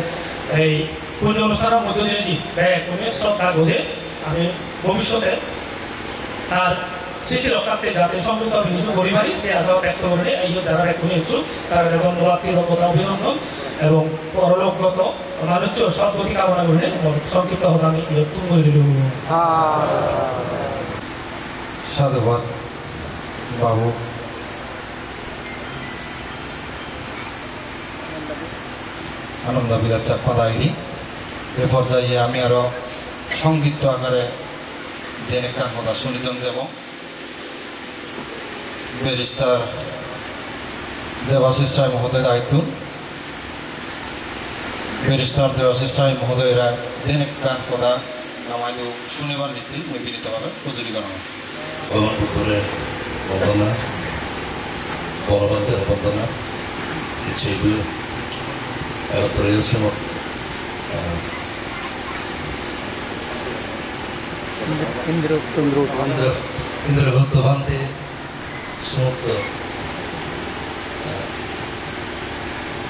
এই পুণ্য অনুষ্ঠানের মধ্যে দিয়েছি ব্যয় করে শ্রদ্ধা বোঝে আমি ভবিষ্যতে তার স্মৃতি রক্ষার্থে যাতে সমৃদ্ধ আমি কিছু করি পারি সে আশাও ব্যক্ত করে এই যারা এখনই ইচ্ছুক তারা ধন্যবাদ কৃতজ্ঞতা অভিনন্দন এবং পরলোকগত মানুষ সদ্গতি কামনা করে সংক্ষিপ্ত হবে আমি করে দিল সাধুবাদ বাবু আনন্দ বিরাট চাপ্পা দায়নি এ পর্যায়ে আমি আরো সংক্ষিপ্ত আকারে দেনেকার কথা শুনিতাম যাব ব্যারিস্টার দেবাশিস রায় মহোদয় দায়িত্ব ব্যারিস্টার দেবাশিস রায় মহোদয়রা দেনেকার কথা আমাদের শুনিবার নীতি মই বিনীতভাবে উপযোগী করা হয় গণপুত্রের বন্দনা গণতন্ত্রের বন্দনা সেইগুলো ইন্দ্রগুপ্ত ভান্তে সমস্ত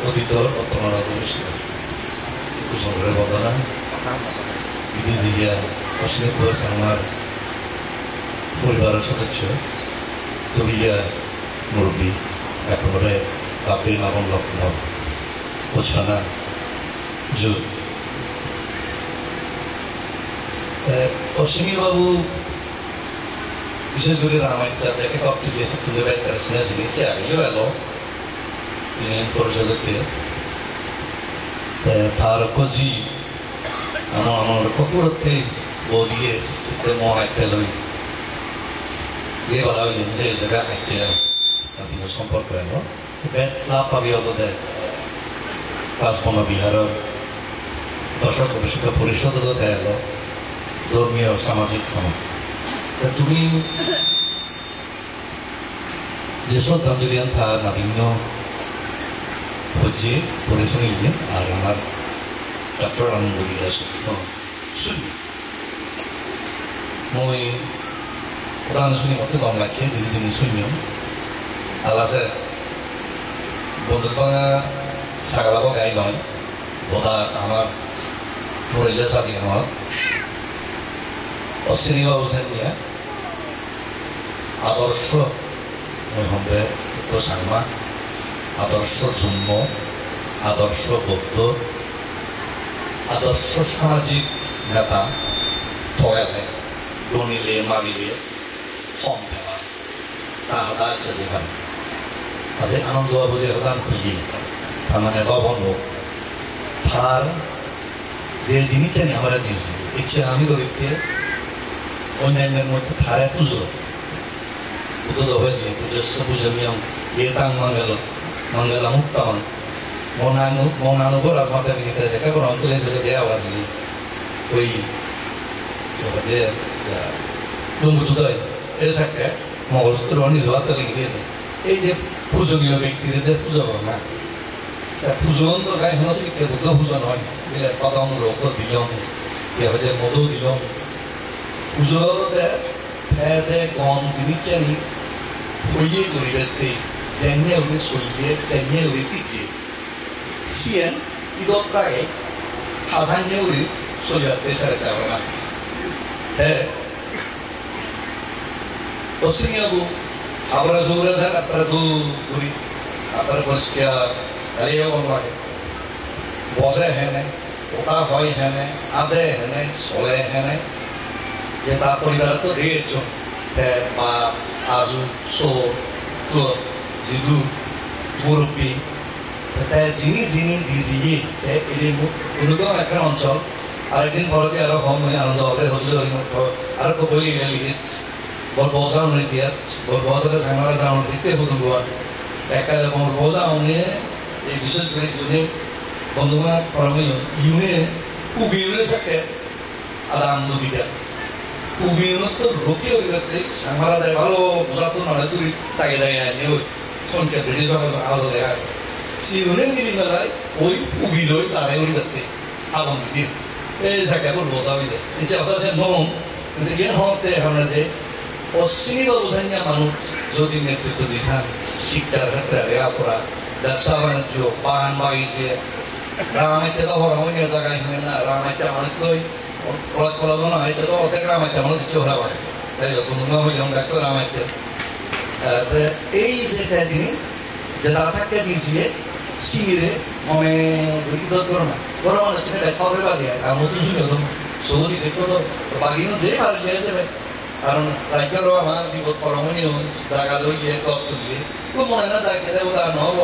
অতীত বর্তমান কুসংগ্রহের বন্দনা বিধিজিয়া অশ্বিনী ঘোষ আমার পরিবারের সদস্য তবিয়া মুরব্বী একেবারে বাপি মামন লক্ষ্য বোঝানা যুগ অশ্বিনী বাবু বিশেষ করে রামায়ণটা যাকে কপটি দিয়েছে তুলে বের করে শুনেছিনি সে আগেও এলো ইউনিয়ন পরিষদকে তার কজি আমার কপুরতে বদিয়ে সেটা মহাইতে লই ये वाला ये जगह है अभी संपर्क है वो बेट लाभ पाबी होते पासबना बिहार दर्शक अभिषेक परिषद तो थे लो धर्मीय सामाजिक काम तो तुम्हें जैसे तंजुरियन था नादिन्यो बच्चे परिश्रमी है और हमार डॉक्टर आनंद विलास तो सुन मैं পুরানো শুনি মতো কম রাখে যদি জিনিস শুনি আলাদা বন্ধুর ভাঙা ছাগলাবো গাই নয় বোধা আমার মরিলে চাকি আমার অশ্বিনী বাবু নিয়ে আদর্শ হবে সাংমা আদর্শ জন্ম আদর্শ বৌদ্ধ আদর্শ সামাজিক নেতা থয়ালে ডনিলে মারিলে কম দেওয়া 다 하다 저지가 아직 아नন্দ 아버지 하단 খুঁজি তার মানে লবণ হোক তার যে জিনিসটা নিয়ে আমরা দিয়েছি ইচ্ছে আমি করিতে অন্যান্যের মধ্যে থারে পুজো পুজো তো হয়েছে পুজো নিয়ম ইয়ে তাং মঙ্গলা মুক্তামান মৌনানুভব রাজমাতা বিনীতে দেখা কোনো অঞ্চলে ধরে দেওয়া আছে ওই ডুম্বুতুদয় এর সাথে মঙ্গলসূত্র নিজ হাতে লিখে দিয়ে এই যে পূজনীয় ব্যক্তিদের যে পূজা করে না পূজন তো গায়ে হচ্ছে বুদ্ধ পূজন হয় দিলে কদম রোগ দিলম যে মধু দিলম পুজোতে যে গম জিনিসটা নি হইয়ে করিবে যেনে উনি সইয়ে যেনে উনি পিছে সিয়েন 이것까지 사상의 우리 소리가 되살았다고 합니다. 어승이하고 아브라 소브라산 아빠라도 우리 아빠라 버스키야 달려온 거야. বসে হেনে ওটা হয় হেনে আদে হেনে সোলে হেনে যে তার পরিবারে তো দিয়েছো বা আজু সো তো জিদু মুরব্বী যিনি যিনি দিজিয়ে এদিন কোনোবা একটা অঞ্চল আরেকদিন পরতে আরো কম হয়ে আনন্দ হবে হজলে আরো কবলি লিখে বল বসা উনি দিয়ে বল বসা সাংমারা যাওয়া দিতে বুঝুন একটা বল বসা উনি এই বিশেষ করে যদি বন্ধুরা পরমীয় ইউনে উবিউনে থাকে আদাম দুদিটা উবিউনে তো রোকে ওইটাতে সাংমারা যায় ভালো বোঝা তো মানে তুই তাকে দেয় নিয়ে সংখ্যা বেড়ে যাওয়া আলো দেখা সিউনে মিলিমেলায় ওই উবিলই লাগাই উড়ি করতে আগুন দিন এই জায়গায় বোঝা হইলে এই যে আপনার নম কিন্তু ইয়ে হতে আমরা যে অশ্বিনী বা বোঝাইয়া মানুষ যদি নেতৃত্ব দিতাম শিক্ষার ক্ষেত্রে লেখাপড়া ব্যবসা বাণিজ্য বাগান বাগিচে রামাইতে তো হরমনীয় জায়গায় হয় না রামাইতে অনেকই পড়াশোনা হয়েছে তো অর্ধেক রামাইতে আমাদের দিচ্ছে ওরা পারে তাই কোনো হইলাম ডাক্তার রামাইতে এই যেটা তিনি যেটা থাকে দিয়েছিয়ে সিঁড়ে মনে বিদ্যুৎ করো না বড় মানুষ সেটা খবরে বাগিয়ে আর নতুন শুনে হতো সৌদি দেখো তো বাগিয়ে যে পারে যাবে কারণ রাজ্যেরও আমার বিপদ পরমণীয় জায়গা লইয়ে ক্লব তুলিয়ে তো মনে না থাকে দেবো আর নহব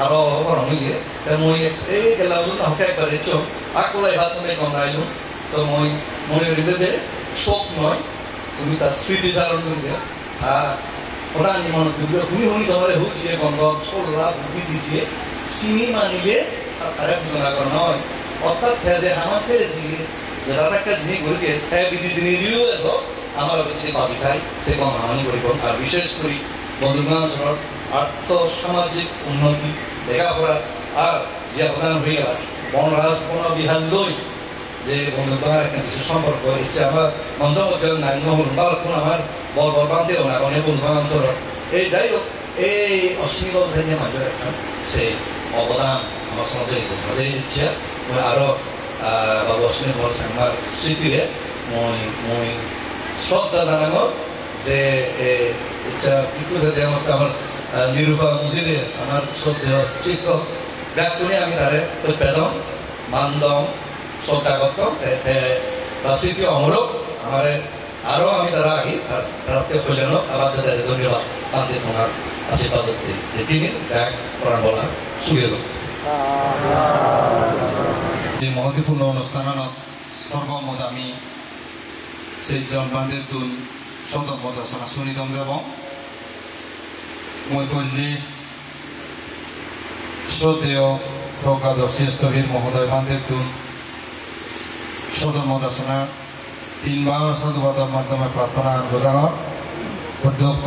আরো পরমণীয়ে মই এই গেলা না হকে একবার চো আকলাই ভাত তুমি গঙ্গাইলো তো মই মনে হইতে যে শোক নয় তুমি তার স্মৃতিচারণ করবে আর ওরা মনে করবে শুনি শুনি তোমার হচ্ছে গঙ্গম সোলরা বুদ্ধি দিছে চিনি মানিলে তারে ঘোষণা করা নয় অর্থাৎ যে আমার ফেলেছি যেটা একটা জিনিস বলতে বিধি জিনিসও এসো আমার যে বাজি খাই সে গণহানি করিব আর বিশেষ করে বন্ধুগণ অঞ্চলের আর্থ সামাজিক উন্নতি লেখাপড়া আর যে আপনার হয়ে গেল বনরাজ বনবিহার লই যে বন্ধুগণ একটা সম্পর্ক ইচ্ছে আমার মঞ্চের মধ্যে নাই নহল বালকুন আমার বল বান্ধেও না অনেক বন্ধুগণ অঞ্চলের এই যাই হোক এই অশ্বিনী ব্যবসায়ী মাঝে একটা সেই অবদান আমার সমাজে মাঝে ইচ্ছা মই আরো বাবু অশ্বিনী বল সাংমার স্মৃতিরে মই শ্রদ্ধা জানানো যে ইচ্ছা কিছু যাতে আমাকে আমার নিরূপা মুজিরে আমার শ্রদ্ধেয় শিক্ষক ব্যাকুণে আমি তারে বেদম মানদম শ্রদ্ধা করতাম তার স্মৃতি অমরক আমার আরও আমি তারা আগে তারাতে হইলেন আবার তাদের ধন্যবাদ পান্তে তোমার আশীর্বাদ তিনি এক করান বলা সুবিধ এই মহত্বপূর্ণ অনুষ্ঠানত সর্বমত আমি সেইজন বান্ধে তুন সদমত আচনা শুনিদম যাব মই পল্লী শ্রদ্ধেয় প্রজ্ঞাদর্শী স্থবীর মহোদয় বান্ধে তুন সদমত আচনা তিনবার সাধুবাদর মাধ্যমে প্রার্থনা গোজাঙর অধ্যক্ষ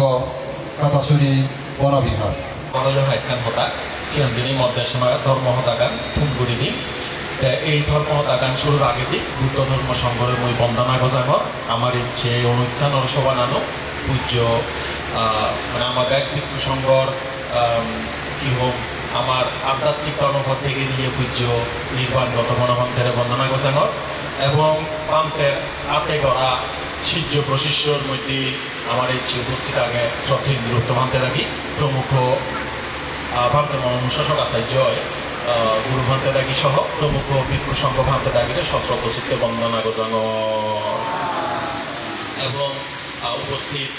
কাটাচুরি বনবিহার মনোযোগ হাইকান হতা চিরঞ্জিনী মধ্যসমা ধর্ম হতাকান থুমগুড়ি এই ধর্ম হতাকান শুরুর আগে দিক বুদ্ধ ধর্ম সংঘরের মই বন্দনা গোজাঙর আমার ইচ্ছে অনুষ্ঠানের শোভানানো পূজ্য মানে আমার ব্যক্তিক সংঘর কি হোক আমার আধ্যাত্মিক কর্মপথ থেকে নিয়ে পূজ্য নির্বাণগত মনোভন্তের বন্দনা গোজাঙর এবং পান্তের হাতে গড়া শিষ্য প্রশিষ্যর মধ্যে আমার ইচ্ছে উপস্থিত আগে শ্রদ্ধেন্দ্র ভান্তে রাখি প্রমুখ ভান্তে মনোনুশাসক আচার্য গুরু ভান্তে দাগি সহ প্রমুখ ভিক্ষু সংঘ ভান্তে দাগিতে সশ্রদ্ধ চিত্তে বন্দনা গোজাঙ এবং উপস্থিত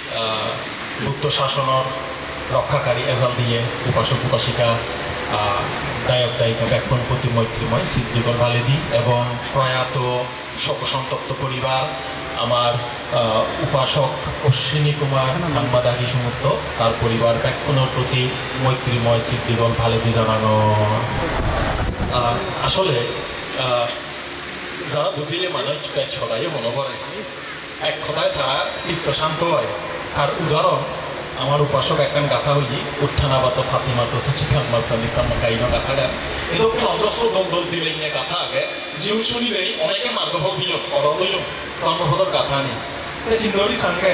গুপ্ত শাসনের রক্ষাকারী এজাল দিয়ে উপাসক উপাসিকা গায়ক গায়িকা ব্যাকরণপতি মৈত্রীময় সিদ্দিকর ভালেদি এবং প্রয়াত শোকসন্তপ্ত পরিবার আমার উপাসক অশ্বিনী কুমার সাংবাদাগী সমুদ্র তার পরিবার ব্যাকরণের প্রতি মৈত্রীময় সিদ্দিকর ভালেদি জানানো। আসলে যারা বুঝিলে মানুষ ছড়াই মনে করে এক কথায় তারা চিত্ত শান্ত হয়। আর উদাহরণ আমার উপাসক একখান গাথা হইলি উত্থানাবাত ফাতিমাত শিখান মাসালিসাম গাইন গাথা গান এরকম অজস্র দল দিলে নিয়ে গাথা আগে জিউ শুনিলেই অনেকে মার্গভ দিল অরদইল কর্মফলর গাথা নেই চিন্তারি সঙ্গে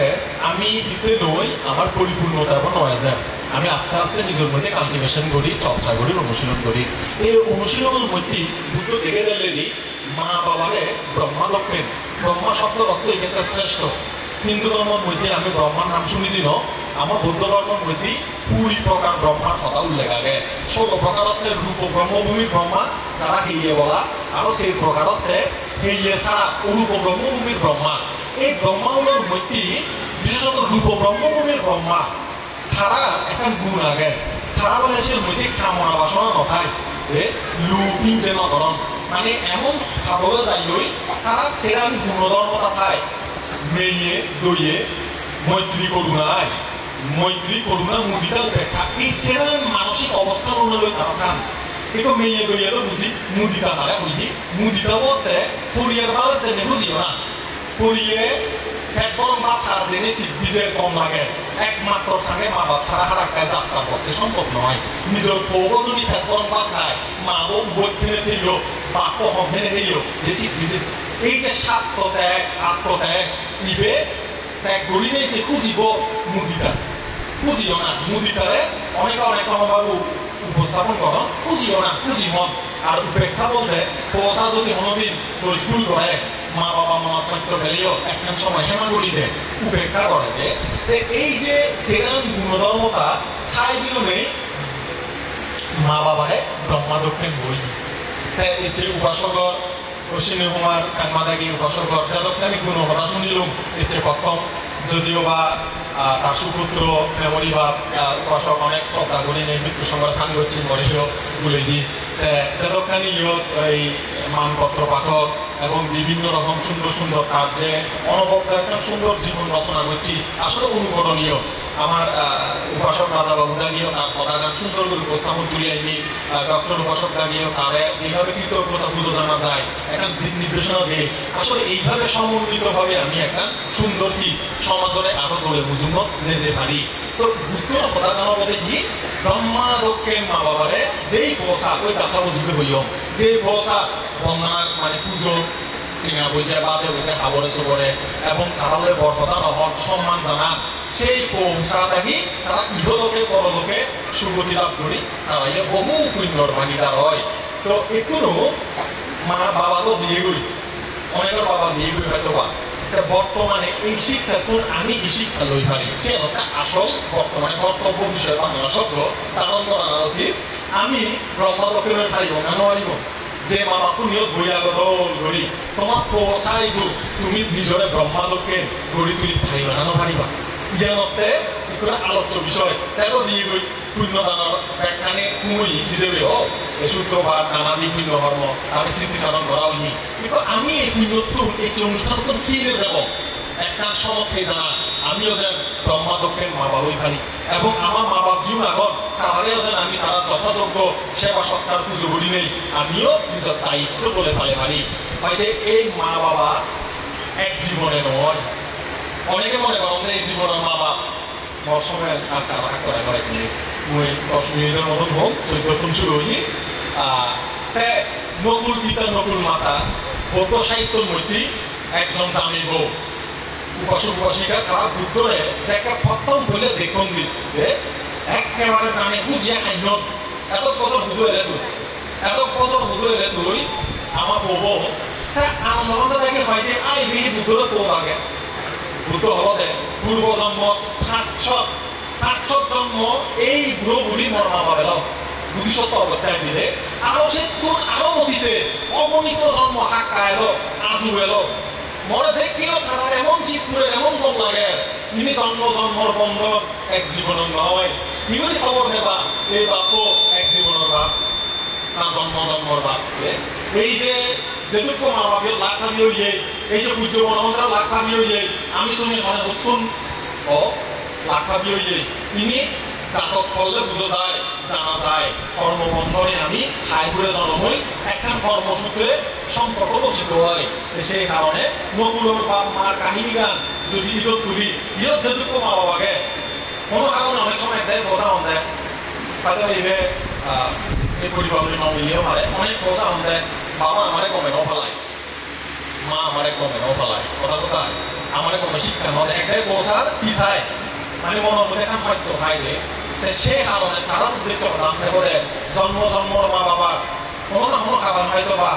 আমি ভিতরে নই আমার পরিপূর্ণতা এবং নয় যায় আমি আস্তে আস্তে নিজের মধ্যে কাল্টিভেশন করি চর্চা করি অনুশীলন করি। এই অনুশীলনের মধ্যে বুদ্ধ দেখে দিলে দিই মা বাবারে ব্রহ্মা লক্ষ্মেন ব্রহ্মা শব্দ রক্ত এক্ষেত্রে শ্রেষ্ঠ। হিন্দু ধর্মের মধ্যে আমি ব্রহ্মার নাম শুনি দিন আমার বৌদ্ধ ধর্মের মধ্যে 20 প্রকার ব্রহ্মার কথা উল্লেখ আগে 16 প্রকারতে রূপ ব্রহ্মভূমি ব্রহ্মা তারা হেয়ে বলা আর সেই প্রকারতে হেয়ে ছাড়া অরূপ ব্রহ্মভূমির ব্রহ্মা। এই ব্রহ্মাগুলোর মধ্যে বিশেষত রূপ ব্রহ্মভূমির ব্রহ্মা তারা এখন গুণ আগে তারা বলে সে মধ্যে কামনা বাসনা নথায় লুপিন যে নকরণ মানে এমন খাবলে যাইলই তারা সেরান গুণধর্মতা পায় মেয়ে দইয়ে মৈত্রী করুণায় মৈত্রী করুণা মুদিতা দেখা এই সেরান মানসিক অবস্থা অনুযায়ী তারা খান কিন্তু মেয়ে দইয়েরও বুঝি মুদিতা তারা বুঝি মুদিতা বলতে পরিয়ার ভালো জেনে বুঝিও না পরিয়ে একদম মাথার জেনেছি বীজের কম লাগে একমাত্র সঙ্গে মা বাপ ছাড়া হারাক্কায় যাত্রা করতে সম্ভব নয়। নিজের পৌর যদি একদম বাদ খায় মা বোন বই ফেলে ফেলল বাপ ফেলে ফেলল যে শিখছে এই যে স্বার্থত্যাগ আত্মত্যাগ ইবে ত্যাগ করি নেই যে খুঁজিব মুদিটা খুঁজিও না মুদিটারে অনেক অনেক অনুভাবে উপস্থাপন করো খুঁজিও না খুঁজি মন আর উপেক্ষা বলতে পয়সা যদি কোনোদিন তোর ভুল করে মা বাবা মা সত্য ফেলেও একটা সময় হেমা করি দেয় উপেক্ষা করে যে এই যে সেরান গুণধর্মতা ঠাই দিল নেই মা বাবারে ব্রহ্মা দক্ষিণ বই এই যে উপাসকর অশ্বিনী কুমার সাংবাদিক উপাসকর যাদেরকে আমি কোনো কথা শুনিলাম এর চেয়ে প্রথম যদিও বা তার সুপুত্র মেমরি বা উপাসক অনেক শ্রদ্ধা করি নেই মৃত্যু সংবাদ স্থান করছি মনীষীয় বলে দিই যাদেরখানি এই মানপত্র পাঠক এবং বিভিন্ন রকম সুন্দর সুন্দর কাজে অনবদ্য একটা সুন্দর জীবন রচনা করছি আসলে অনুকরণীয়। আমার উপাসক রাজা বাবু দাগিয়েও তার কথাটা সুন্দর করে উপস্থাপন তুলে আনি ডক্টর উপাসক দাগিয়েও তারে যেভাবে কৃতজ্ঞতা পুজো জানা যায় একটা দিক নির্দেশনা দিয়ে আসলে এইভাবে সমন্বিতভাবে আমি একটা সুন্দর কি সমাজরে আরো করে বুঝুন যে পারি। তো বুঝতে কথা জানা বলে কি ব্রহ্মা দক্ষিণ মা বাবারে যেই পোশাক ওই কথা বুঝতে হইও যে পোশাক বন্যার মানে পুজো কিনা বইছে বাদে বইতে খাবরে সবরে এবং তাহলে বর্তমান হক সম্মান জানা সেই পোশাকি তারা ইহলোকে পরলোকে সুগতি লাভ করি তারা বহু পুণ্যর ভাগিদার হয়। তো এখনো মা বাবা তো দিয়ে গই অনেকের বাবা দিয়ে গই হয়তো বা বর্তমানে এই শিক্ষা আমি কি শিক্ষা লই পারি সে কথা আসল বর্তমানে কর্তব্য বিষয় বাংলা শব্দ ধারণ করা উচিত। আমি ব্রহ্মা দক্ষিণের পারিব না নোৱাৰিব যে মা বাপু নিয়োগ বইয়া গড়ি তোমার পোষাই তুমি নিজরে ব্রহ্মা দক্ষিণ গড়ি তুলি পারিবা না নপারিবা জ্ঞানতে আলোচ্য বিষয় তেরো দিয়ে গই পুণ্যদানৰ ব্যাখ্যানে তুমি নিজেবে হোক এই সূত্রভাগ নানাদি পুণ্য ধর্ম আমি স্মৃতিচারণ করা হইনি কিন্তু আমি এই পুণ্যত্ব এই অনুষ্ঠানটো কি দেব একটা সমর্থে জানা আমিও যেন ব্রহ্মা দক্ষিণ মা বাবুই পারি এবং আমার মা বাপ জীবন আগত তারাও যেন আমি তারা যথাযোগ্য সেবা সৎকার পুজো করি নেই আমিও নিজের দায়িত্ব বলে ফেলে পারি হয়তো এই মা বাবা এক জীবনে নয়। অনেকে মনে করেন যে এই জীবনের মা বাপ মরসুমে আচ্ছা রাগ করে করে মই 10 মিনিটের মতন হোক 14 শুরু হই নকুল পিতা নকুল মাতা কত সাহিত্যের মধ্যে একজন দামি বউ উপাসক উপাসিকা তারা বুদ্ধরে যে একটা প্রথম বলে দেখুন দিতে একেবারে জানে বুঝিয়া খাইন এত বছর বুঝে এলে তুই এত বছর বুঝে এলে তুই আমার বউ আনন্দ দেখে হয় যে আই বিহি বুদ্ধরে তো লাগে বুদ্ধ হল দে পূর্ব জন্ম 500 জন্ম এই বুড়ো বুড়ি মর মা পাবে ভবিষ্যৎ অবস্থায় দিলে আরো সে কোন আরো অতীতে অগণিত জন্ম হাক্কা এলো আজু এলো মনে দেখিও তারা এমন এমন চিত্রে এমন কম লাগে ইনি জন্মর বন্ধন এক জীবনের নয় ইনি খবর নেবা এই বাপও এক জীবনের বাপ না জন্মর বাপ এই যে যেটুকু মা বাপের লাখ আমি হইয়ে এই যে পূজ্য বনমন্ত্রা লাখ আমি হইয়ে আমি তুমি মানে নতুন ও লাখ আমি হইয়ে তিনি জাতক করলে বুঝো যায় জানা যায় কর্মবন্ধনে আমি হাই করে জন্ম হই একখান কর্মসূত্রে সম্পর্ক রচিত হয় সেই কারণে নকুলের বাপ মার কাহিনী গান যদি ইজত তুলি ইজত যেটুকু মা বাবাকে কোনো কারণে অনেক সময় দেয় কথা দেয় তাদের এইভাবে এই পরিবারের নাম ইয়েও পারে অনেক কথা দেয় বাবা আমারে কমে নাও ফেলায় মা আমারে কমে নাও ফেলায় কথা কোথায় আমারে কমে শিক্ষা নয় একটাই পৌঁছার কি খায় মানে মনের মধ্যে এখন হয়তো খাইলে সেই কারণে তারা উদ্দেশ্য জানতে পারে জন্মর মা বাবার কোনো না কোনো কারণ হয়তো বা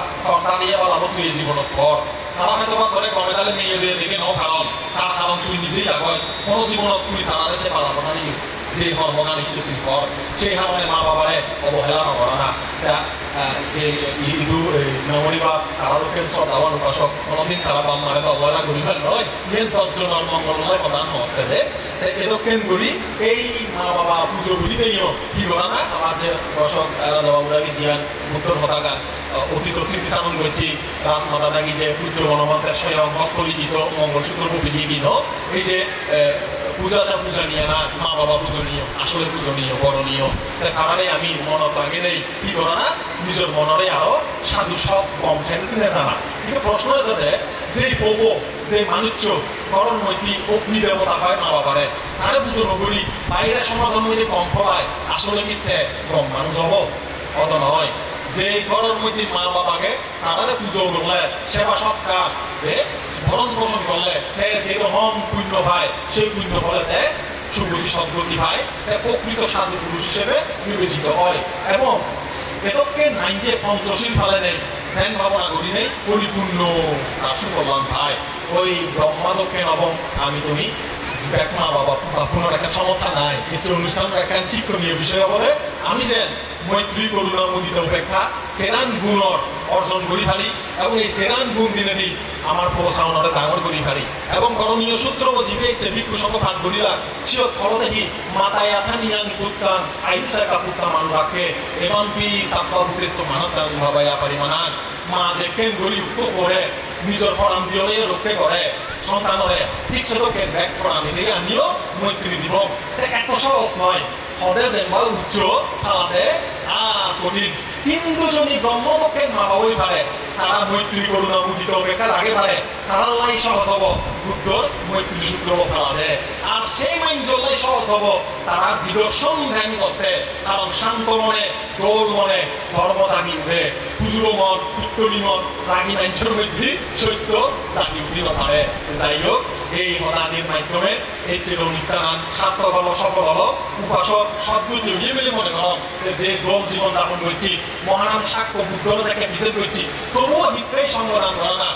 দাঁড়িয়ে বলাবো তুই জীবনের পর তারা হয়তো বা ধরে গড়ে তাহলে মেয়ে দিয়ে দেখে নাও কারণ তার কারণ তুই নিজেই আগে কোনো জীবনত তুই তারা সে পালাবো না যে ধর্মগান ইচ্ছে তুই কর সেই কারণে মা বাবারে অবহেলা নকরা না যে হিন্দু নমনী বা তারা লোকের শ্রদ্ধাবান উপাসক কোনোদিন তারা বাম মারে অবহেলা করিবার নয় যে তর্জনার মঙ্গলময় প্রধান হতে যে এরকম করি এই মা বাবা পুজো গুলি পেয়েও কি করা না আমার যে দর্শক বাবুরাগি জিয়ান উত্তর পতাকা অতীত স্মৃতি চালন করছি রাজমাতা দাগি যে পুজো গণমন্ত্রের স্বয়ং হস্তলিখিত মঙ্গলসূত্র বিধিবিহীন এই যে পূজা নিয়ে না মা বাবা পূজনীয় আসলে পূজনীয় বরণীয় তার কারণে আমি মনত আগে নেই কি করা না নিজের মনরে আরো সাধু সব কম ফেলে জানা কিন্তু প্রশ্ন যাতে যেই পব যে মানুষ করণ মৈত্রী অগ্নি দেবতা হয় মা বাবারে তারা পুজো নগরী বাইরের সমাধান মধ্যে কম ফলায় আসলে মিথ্যে কম মানুষ হব অত নয় যে করণ মৈত্রী মা বাবাকে তারা পুজো করলে সেবা সৎকার ভরণ পোষণ করলে যেরকম পুণ্য পায় সেই পুণ্য ফলে সুগতি সদ্গতি পায় প্রকৃত সাধু পুরুষ হিসেবে বিবেচিত হয় এবং এতকে নাই যে পঞ্চশীল ফালে নেই ধ্যান ভাবনা করি নেই পরিপূর্ণ সুকল্যাণ পায় ওই ব্রহ্মাদকে নবম আমি তুমি মা বাবা পুনর একটা সমস্যা নাই কিছু অনুষ্ঠান একটা শিক্ষণীয় বিষয় বলে আমি যে মৈত্রী করুণা মুদিত উপেক্ষা সেরান গুণর অর্জন করি ফেলি এবং এই সেরান গুণ দিনে দিই আমার প্রসারণে ডাঙর করি ফেলি এবং করণীয় সূত্র ও জীবে ইচ্ছে ভিক্ষু সঙ্গ পাঠ করিলা সিও থর দেখি মাতায় আথা নিয়ান পুত্তান আইসা কাপুত্তা মানু রাখে এবং পি সাপ্পা উদ্দেশ্য মানস ভাবাইয়া পারিমানাক মা যে কেন গরি উত্তর করে নিজের পরাম দিয়ে রক্ষে করে সন্তানরে ঠিক সেটাকে ব্যাক করা নিলে আমিও মৈত্রী দিব এত সহজ নয় হদে যেমন উচ্চ তাহলে কঠিন কিন্তু যদি ব্রহ্মপক্ষে মা বাবাই পারে তারা মৈত্রী করুণা মুদিত বেকার আগে পারে তারা লাই সহজ হব বুদ্ধর মৈত্রী সূত্র ফেলাবে আর সেই মাইন জল্লাই সহজ হব তারা বিদর্শন ধ্যান করতে কারণ শান্ত মনে গৌর মনে ধর্ম জাগিবে পুজুর মন উত্তরী মন রাগী মানুষের মধ্যে সত্য জাগি উঠিতে পারে যাই হোক এই হনাদির মাধ্যমে এই চির নিত্যান সার্থক হলো সফল হলো উপাসক সদ্গুণ জড়িয়ে মিলে মনে করো যে গোল জীবন যাপন করছি মহানাম সাক্ষ্য বুদ্ধর থেকে বিচার করছি তবুও হিত্রেই সংগ্রাম করে না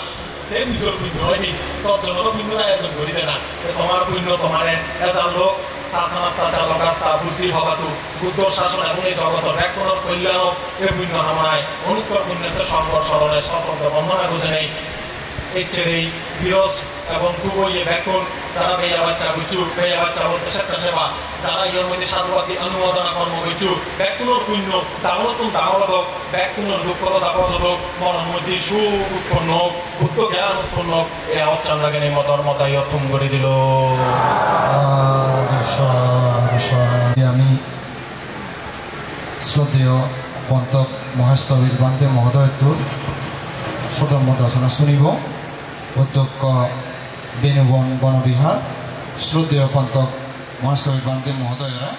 সে নিজের পুণ্য হয়নি তোর জন্য পুণ্য আয়োজন করিবে না তোমার পুণ্য তোমারে এজাল লোক বুদ্ধি ভবাতু বুদ্ধ শাসন এবং এই জগত ব্যাকরণ কল্যাণ এ পুণ্য হামনায় অনুত্তর পুণ্যের সর্বর স্মরণে স্বতন্ত্র বন্ধনা বুঝে নেই এই ছেড়েই বিরস এবং খুবই ব্যাকরণ যারা বেয়া বাচ্চা গুচু বেয়া বাচ্চা বলতে স্বেচ্ছাসেবা যারা এর মধ্যে সাধুবাদী অনুমোদনা কর্ম গুচু ব্যাকুণর পুণ্য দামনতুন দামরদক ব্যাকুণর দুঃখর দাবরদক মনের মধ্যে সুখ উৎপন্ন হোক বুদ্ধ জ্ঞান উৎপন্ন হোক এই আওয়াজ নিম ধর্মতাই অর্থম করে দিল আমি শ্রদ্ধেয় পন্তক মহাস্তবীর বান্তে মহোদয়টোর সধর্ম দর্শনা শুনিব অধ্যক্ষ বেণুবন বনবিহার শ্রদ্ধেয় পন্তক মহাস্তবীর বান্তে মহোদয়রা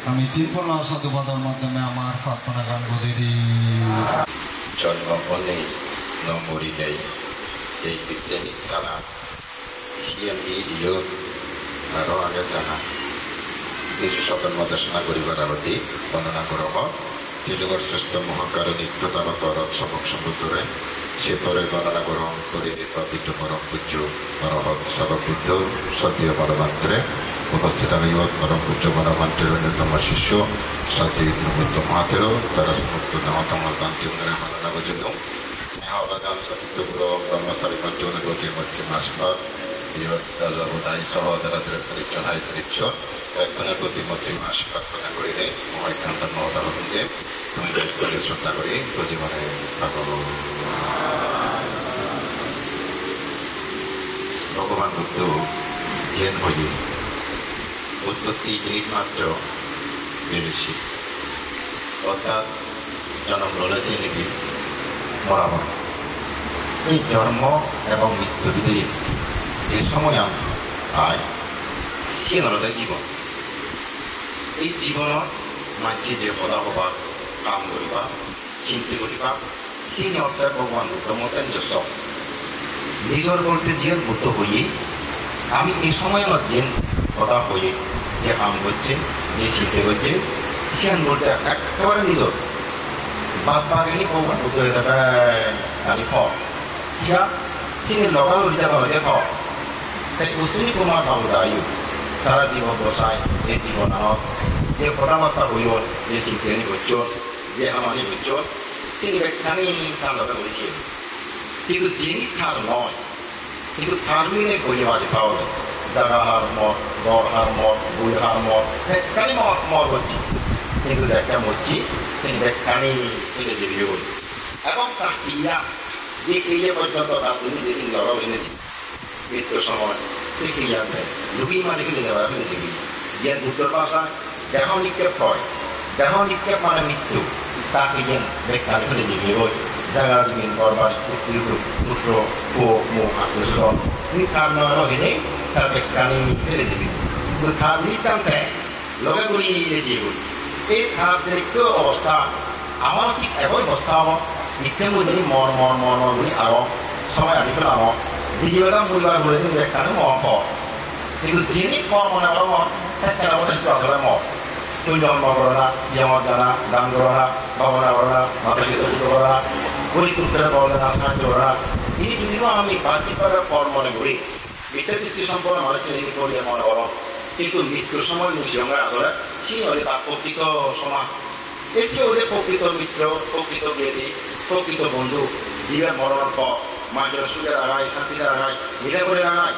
আমি তিনপূর্ণ সাধুবাদের মাধ্যমে আমার প্রার্থনা গান বুঝিয়ে দিই জন্ম অনেক নমরি নেই এই বিজ্ঞানিক তারা আরও আগে জানা কিছু সদর্ম দর্শনা করিবার আগতে বর্ণনা করব যুগর শ্রেষ্ঠ মহাকারণিক প্রধানত সবক সমুদ্রে সে তরে বর্ণনা গ্রহণ করে বিদ্য পরম পূজ্য পরহত সবক বুদ্ধ সতীয় পরমান্ত্রে উপস্থিত পরম পূজ্য পরমান্ত্রের অন্যতম শিষ্য সতী বুদ্ধ মহাতেরও তারা সমস্ত নামতমার গান্তিরা বর্ণনা জন্য সতীত্বপুর ব্রহ্মচারী পঞ্চমী আশীর্বাদ রাজাবোধাই সহোদরাদের পরিচয় পরিচয় একজনের প্রতিমূর্তি মাস প্রার্থনা করিলে মহাকান্ত মহতারকে তুমি বেশ করে শ্রদ্ধা করি প্রজীবনে ভগবান বুদ্ধ ধ্যান হয়ে উৎপত্তি জিনিস মাত্র বেড়েছি অর্থাৎ জন্ম রয়েছে নাকি মরামত এই জন্ম এবং মৃত্যু ভিতরে যে সময় আমি পাই সে আলাদা জীবন এই জীবনত মানুষে যে পদা হবা কাম করিবা চিন্তা করিবা সেই অর্থাৎ ভগবান বুদ্ধ মতে নিজস্ব নিজের বলতে যে বুদ্ধ হয়ে আমি এই সময় যে পদা হয়ে যে কাম করছে যে চিন্তা করছে সে বলতে একেবারে নিজের বাদ বাগানি ভগবান বুদ্ধ হয়ে যাবে আমি ফল ইয়া তিনি লগালো হিসাবে হয়ে ফল তাই অশ্বিনী কুমার বাবুদায়ু সারা জীবন বসায় এই জীবনত যে কথাবার্তা হইল যে চিন্তানি করছ যে আমানি করছ তিনি ব্যাখ্যানি তার লগে বলেছিলেন কিন্তু যিনি তার নয় কিন্তু তার মিলে বইয়ে মাঝে পাওয়া যায় জাগা হার মত গড় হার মত বই হার মত ব্যাখ্যানি মর করছি কিন্তু দেখা মরছি তিনি ব্যাখ্যানি ফেলে দেবে বলি এবং তার ক্রিয়া যে ক্রিয়া পর্যন্ত তার তুমি যেদিন লড়াও এনেছি মৃত্যুর সময় সে ক্রিয়া লুকি মানে ফেলে দেওয়া ফেলে দেবে যে বুদ্ধর ভাষা দেহ নিক্ষেপ হয় দেহ নিক্ষেপ মানে মৃত্যু তাকে যেন ব্যাখ্যানি ফেলে দেবে বই জায়গা জমিন ঘরবাড়ি পুত্র ও মুখ আকর্ষণ তুমি তার নয় হেনে তার ব্যাখ্যানি ফেলে দেবে কিন্তু তার নিচান্তে লগে গুলি এনেছি বই এই তার যে অবস্থা আমার ঠিক একই অবস্থা আমার নিত্যে মধ্যে মর মর মর মর বলি আরো সময় আনি ফেলে আমার দ্বিতীয়টা মূল্যার বলে দিন ব্যাখ্যানে মর ফল কিন্তু যিনি ফল মনে করো মর সেখানে আমাদের একটু আসলে মর তুই জন্ম করো না যেমন জানা দান করো না ভাবনা করো না মাথা পিতা পুজো করো না গরিব পুত্রের বলে না সাহায্য করো না তিনি যদিও আমি বাহ্যিকভাবে ফল মনে করি মিথ্যা দৃষ্টি সম্পর্কে মানুষকে যিনি করিয়ে মনে করো কিন্তু মৃত্যুর সময় মুসিয়ঙ্গে আসলে সেই হলে তার প্রকৃত সমাজ এটি ওদের প্রকৃত মিত্র প্রকৃত জ্ঞানী প্রকৃত বন্ধু জীবের মরণের পর মানুষের সুখে রাখায় শান্তিতে রাখায় মিলে করে রাখায়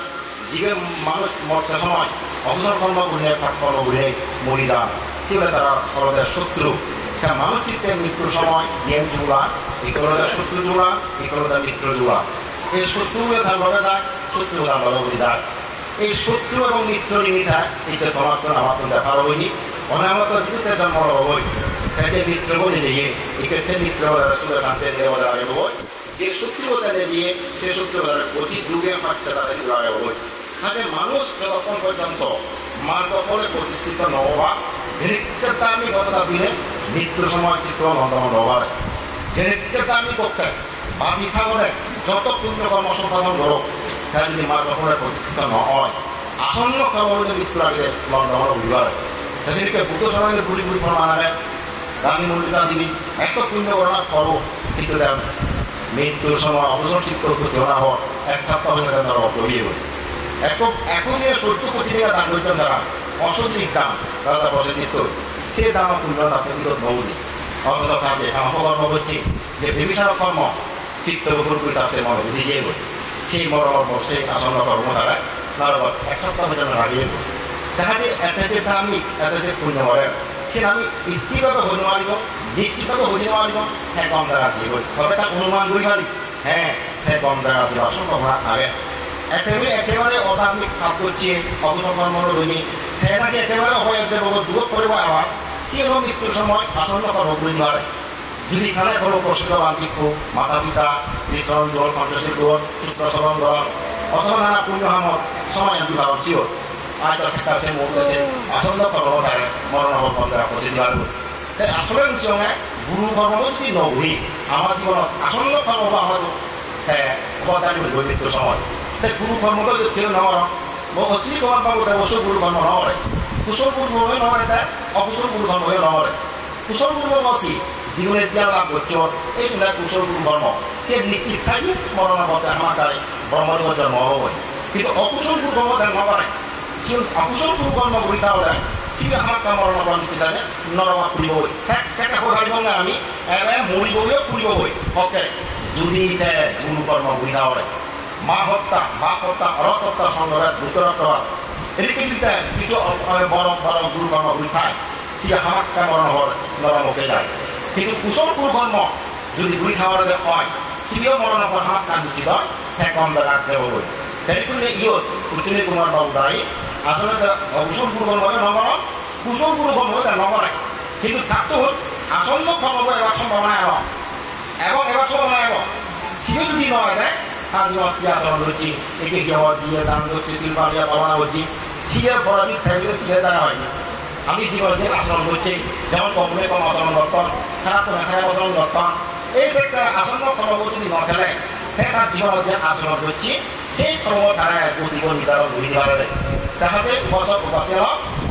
জীবের মানুষ মরতে সময় অবসর কর্ম ঘুরে ফাট কর্ম ঘুরে মরি যান সেগুলো তারা ফলদের শত্রু হ্যাঁ মানুষ চিত্তের মৃত্যুর সময় জ্ঞান জোড়া ইকলদের শত্রু জোড়া ইকলদের মিত্র জোড়া এই শত্রু তার লড়ে যায় শত্রু তার লড়ে যায় এই শত্রু এবং মিত্র নিমিতা এটা তোমার তো আমার তো দেখার হয়নি অনামত যদি জন্ম হবই তাকে মিত্র বলে দিয়ে একে সে মিত্র সুরে শান্তি দেওয়ার আগে হবই যে শত্রু তাদের দিয়ে সে শত্রু তাদের অতি যুগে ফাটতে তাদের আগে হবই তাহলে মানুষ যতক্ষণ পর্যন্ত মার কখনে প্রতিষ্ঠিত নহবা ধৃত্যতা আমি কথা দিলে মৃত্যুর সময় চিত্র নন্দন হবার ধৃত্যতা আমি পক্ষে বাকি থাকলে যত পুণ্যকর্ম সম্পাদন করো তাই যদি মার কখনে প্রতিষ্ঠিত নহয় আসন্ন খবর মৃত্যুর আগে নন্দন উঠবার সেদিনকে বুদ্ধ সময় বুড়ি বুড়ি ফল মানাবে রানী মল্লিকা দেবী এত পুণ্য গণনার পরও কিন্তু দেন মৃত্যুর সময় অবসর চিত্ত ঘটনা হওয়ার এক সপ্তাহ হলে তারা অপ্রবিয়ে বলি এখন যে 70 কোটি টাকা দান করছেন তারা অসধিক দাম রাজা বসে নিত সে দাম পুণ্য আপনি কিন্তু নবনি অন্তত থাকে কর্ম করছি যে বিভীষণ কর্ম চিত্ত গোপন করে তার সে মনে নিজেই বলি সেই মরণ সেই আসন্ন কর্ম দ্বারা তার এক সপ্তাহ পর্যন্ত লাগিয়ে বলি দেখা যায় এতে যে আমি এতে যে পুণ্য মরে সে আমি স্থিরভাবে হতে পারিব নিশ্চিতভাবে হতে পারিব হ্যাঁ কম জায়গা দিব তবে তার অনুমান করি পারি হ্যাঁ হ্যাঁ কম জায়গা দিব সম্ভাবনা থাকে একেবারে অধার্মিক কাজ করছে অবসর কর্ম রয়েছে হ্যাঁ নাকি একেবারে অবয়বদের দূর করব আবার সে মৃত্যুর সময় আসন্ন কর্ম করি পারে যদি খানে কোনো প্রসিদ্ধ বান্তিক্ষ মাতা পিতা বিশ্রণ দল সন্ত্রাসীর দল সূত্রসরণ দল অথবা নানা পুণ্য হামত সময় আমি ভালো ছিল আজ সেটা সে মুহূর্তে আসন্ন কর্ম থাকে মরণ হল কর্মরা প্রতিদিন তাই আসলে সঙ্গে গুরু কর্ম যদি নঘুরি আমার জীবনত আসন্ন কর্ম আমার হ্যাঁ অবদান মৃত্যুর সময় তাই গুরু কর্মটা যদি কেউ নর অশ্লী কর্ম পাবো অবশ্য গুরু কর্ম নরে কুশল গুরু হয়ে নরে তাই অকুশল গুরু কর্ম হয়ে নরে কুশল গুরু কর্ম কি জীবনের জ্ঞান লাভ করছে এই শুনে কুশল গুরু কর্ম সে নিশ্চিত থাকে মরণ পথে আমার তাই ব্রহ্মদেব জন্ম হব কিন্তু অকুশল গুরু কর্ম তার নকরে কিন্তু অকুশল গুরু কর্ম করি তাহলে সিবে আমার কাম মরণ নিশ্চিত থাকে নরমা ফুরিব বই সেটা ভাবিব না আমি মরিব হয়ে ফুরিব বই ওকে যদি গুরু কর্ম করি তাহলে মা হত্যা অরক হত্যা সংঘাত ভূতরক্তবাদ এদিকে দিতে কিছু বড় বড় গুরুকর্ম গুলিখায় সিয়া হামাক্কা মরণহর নরমকে যায় কিন্তু কুশল গুরুকর্ম যদি গুলি খাওয়ার হয় সিবিও মরণহর হামাক্কা গুছি দয় হ্যাঁ কম জায়গা খেয়ে সেগুলি ইয়ত উত্তনী কুমার বাবু দায়ী আসলে কুশল গুরুকর্ম নগর কুশল গুরুকর্ম নগরে কিন্তু থাকতে হল আসন্ন কর্ম এবার সম্ভাবনা এবং এবার সম্ভাবনা সিবিও যদি নয় দেয় হাজিমাতি আচরণ হচ্ছে একে যাওয়া দিয়ে দান করছে তিলবাড়িয়া পাওয়া হচ্ছে সিএ পরাজিত থাকলে সিএ জায়গা হয়নি আমি জীবনে আচরণ করছি যেমন কমে কম আচরণ করতাম খারাপ খারাপ আচরণ করতাম এই যে একটা আসন্ন কর্ম যদি ন খেলে সে তার জীবনে যে আচরণ করছি সেই কর্ম তারা জীবন নির্ধারণ বুঝতে পারে তাহাতে বছর বছর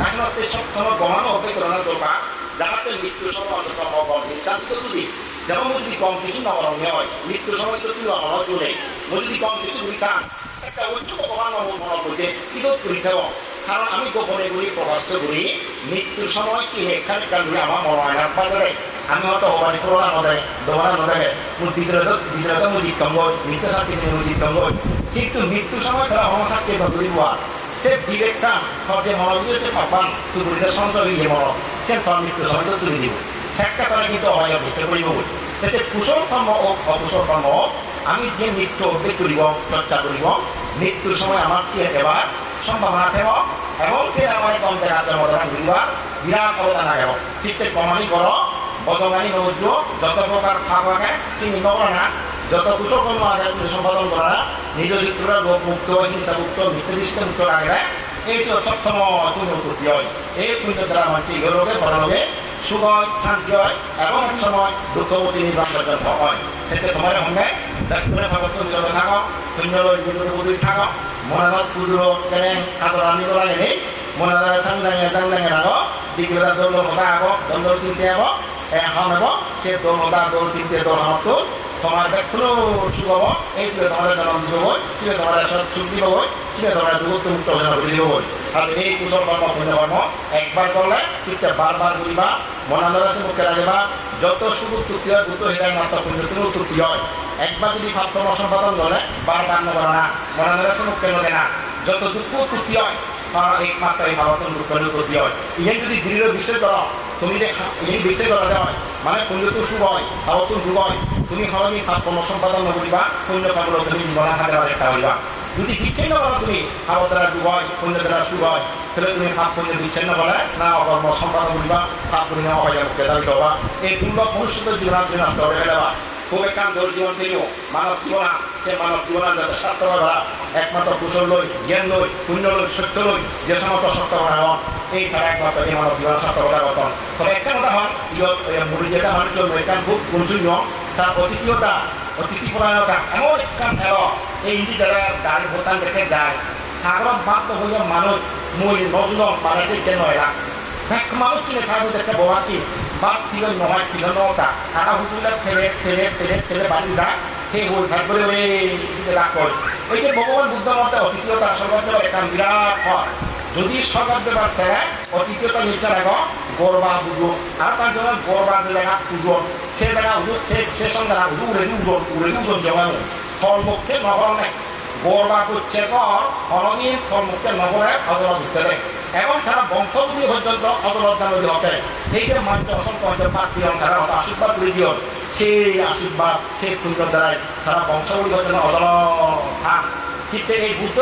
এখন সবসময় গমানো অপেক্ষা দরকার যাহাতে মৃত্যুর সময় অন্তত যদি যেমন যদি কম কিছু নবরঙ্গে হয় মৃত্যুর সময় তো তুই আমার চলে যদি কম কিছু বুঝতাম একটা উচ্চ ভগবান মনে করতে কি করিতে কারণ আমি গোপনে গুলি প্রকাশ করি মৃত্যুর সময় কি এখানে কালগুলি আমার মনে হয় না বাজারে আমি হয়তো অবানি করোনা নদে দোকানা নদে দ্বিতীয়ত মুজিতঙ্গ মৃত্যু শান্তি মুজিতঙ্গ কিন্তু মৃত্যুর সময় তারা হমশাস্তি ধরিবা সে বিবেকটা যে মনোযোগ সে পাবান তুলিতে সঞ্চয় হয়ে মন সে তার মৃত্যুর সময় তো তুলে দিব সেটা তারা কিন্তু অবায় ভিত্তি করিব সেতে কুশল কর্ম ও অকুশল কর্ম আমি যে মৃত্যু অভ্যেস করিব চর্চা করিব মৃত্যুর সময় আমার কি এবার সম্ভাবনা থাকব এবং সে আমার কম জায়গাতে মতন ঘুরিবার বিরাট অবদান থাকব ঠিক প্রমাণী কর বজমানি নৌদ্র যত প্রকার ফাঁকে চিনি নকরা না যত কুশল কর্ম আগে সম্পাদন করা নিজ চিত্রা লোক মুক্ত হিংসামুক্ত মিত্রদৃষ্ট মুক্ত রাখলে এই তো সপ্তম তুমি উৎপত্তি হয় এই পুণ্য দ্বারা মানুষ ইহলোকে পরলোকে সুখ হয় শান্তি হয় এবং এক সময় দুঃখবতী নির্বাণ পর্যন্ত হয় সেটা তোমার সঙ্গে দেখতে ভাগত বিরত থাকো শূন্য বুদ্ধি থাকো মনানত পুজো কেন কাতর আনি করা নেই মনাদারে সাংদাঙে রাখো দিকবেলা দৌড় হতা আগ দৌড় চিনতে আগ এখন হব সে দৌড় হতা দৌড় চিনতে দৌড় হতো তোমার ব্যক্তির সুখ হব এই ছিল তোমার জন্ম দিব বই ছিল তোমার সুখ দিব বই ছিল তোমার দুঃখ মুক্ত দিব বই আর এই কুশল কর্ম পুণ্য কর্ম একবার করলে ঠিক বারবার করিবা মনাদারে মুখে রাখবা যত সুখ তুতি হয় দুটো হৃদয় মাত্র পুণ্য তুমি তুতি হয় একবার যদি ভাবকর্ম সম্পাদন করে বারবার নগর না মনাদারে মুখে নদে না যত দুঃখ তুতি হয় তার একমাত্র এই ভাবতন দুঃখ তুতি হয় ইয়ে যদি দৃঢ় বিশ্বাস করো তুমি যে এই বিশ্বাস করা যায় মানে পুণ্য তো শুভ হয় ভাবতন শুভ হয় তুমি হরনি ভাবকর্ম সম্পাদন করিবা পুণ্য কর্ম তুমি মনা হাতে একটা হইবা যদি বিচ্ছিন্ন করো তুমি ভাবতারা শুভ হয় পুণ্য দ্বারা শুভ হয় তাহলে তুমি ভাব পুণ্য বিচ্ছিন্ন করে না অকর্ম সম্পাদন করিবা ভাব পুণ্য অভয় মুক্তি দাবি করবা এই দুর্লভ মনুষ্য জীবন নষ্ট করে ফেলবা খুব একটা দৌড় জীবন থেকেও মানব জীবনা সে মানব জীবনা যাতে স্বার্থকর ধরা একমাত্র কুশল লই জ্ঞান লই পুণ্য লই সত্য লই যে সমস্ত সত্যকতা হন এই তারা একমাত্র এই মানব জীবন সত্যকতা গঠন তবে একটা কথা হন ইয়ত মুড়ি যেটা মানুষ চলবে এটা খুব গুণশূন্য তার অতিথিয়তা অতিথিপরায়ণতা এমন একটা ফেল এই ইন্দি যারা গাড়ি ভোটান দেখে যায় সাগরত বাধ্য হইয়া মানুষ মই নগ্ন মানুষের কেন এরা এক মানুষ চিনে থাকবে একটা বোমাকি বাদ ছিল নহয় ছিল নটা কাটা হুকুলে ঠেলে বাড়ি যায় সেই হল থাকবে রাখ ওই যে ভগবান বুদ্ধ মতে অতিথিয়তা স্বর্গত একটা বিরাট হয় যদি স্বর্গত ব্যাপার ছেড়ে অতিথিয়তা নিচে রাখো গরবা বুঝো আর তার জন্য গরবা যে জায়গা পুজো সে জায়গা হুজুর সে সঙ্গে উড়ে উজন জমানো ফলমুখে নগর নেই গরবা করছে কর অনদিন ফলমুখে নগরে অজর ভিতরে এবং তারা বংশগুলি পর্যন্ত অবলজ্ঞা নদী হতে এই যে মানুষ অসংখ্য পাত্রীয় তারা হতো আশীর্বাদ করে দিও সেই আশীর্বাদ সেই পুণ্যর দ্বারাই তারা বংশগুলি পর্যন্ত অদল থাক ঠিক এই বুদ্ধ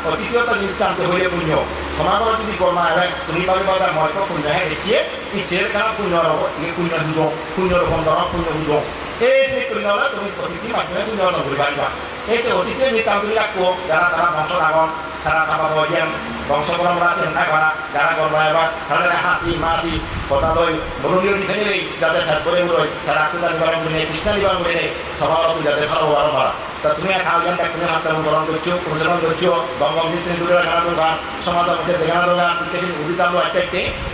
অতিথিয়তা জিনিসটা আনতে হইলে পুণ্য সমাজের যদি কর্মা এলে তুমি পারিবা তার ময়ক পুণ্য হ্যাঁ দেখিয়ে ইচ্ছের কারণ পুণ্য পুণ্য দুজন পুণ্য রকম ধর পুণ্য দুজন এই সেই পুণ্য হলে তুমি অতিথির মাধ্যমে পুণ্য অর্জন করে পারিবা এই যে অতিথির নিতামগুলি রাখবো যারা তারা বংশ আগন তারা তারপর বইয়েন বংশ পরম্পরা চিন্তা করা যারা করবা এবার তাদের হাসি মাসি কথা লই বরুণীয় দিতে নেবেই যাদের সাত করে উড়োই তারা আকুলা নিবারণ করে কৃষ্ণা নিবারণ করে সবার যাদের ভালো বারো মারা তা তুমি এক আয়োজনটা তুমি হাতটা গ্রহণ করছো অনুসরণ করছো বঙ্গবন্ধু দূরে খেলা দোকান সমাজের মধ্যে দেখানো দোকান অভিযান একটা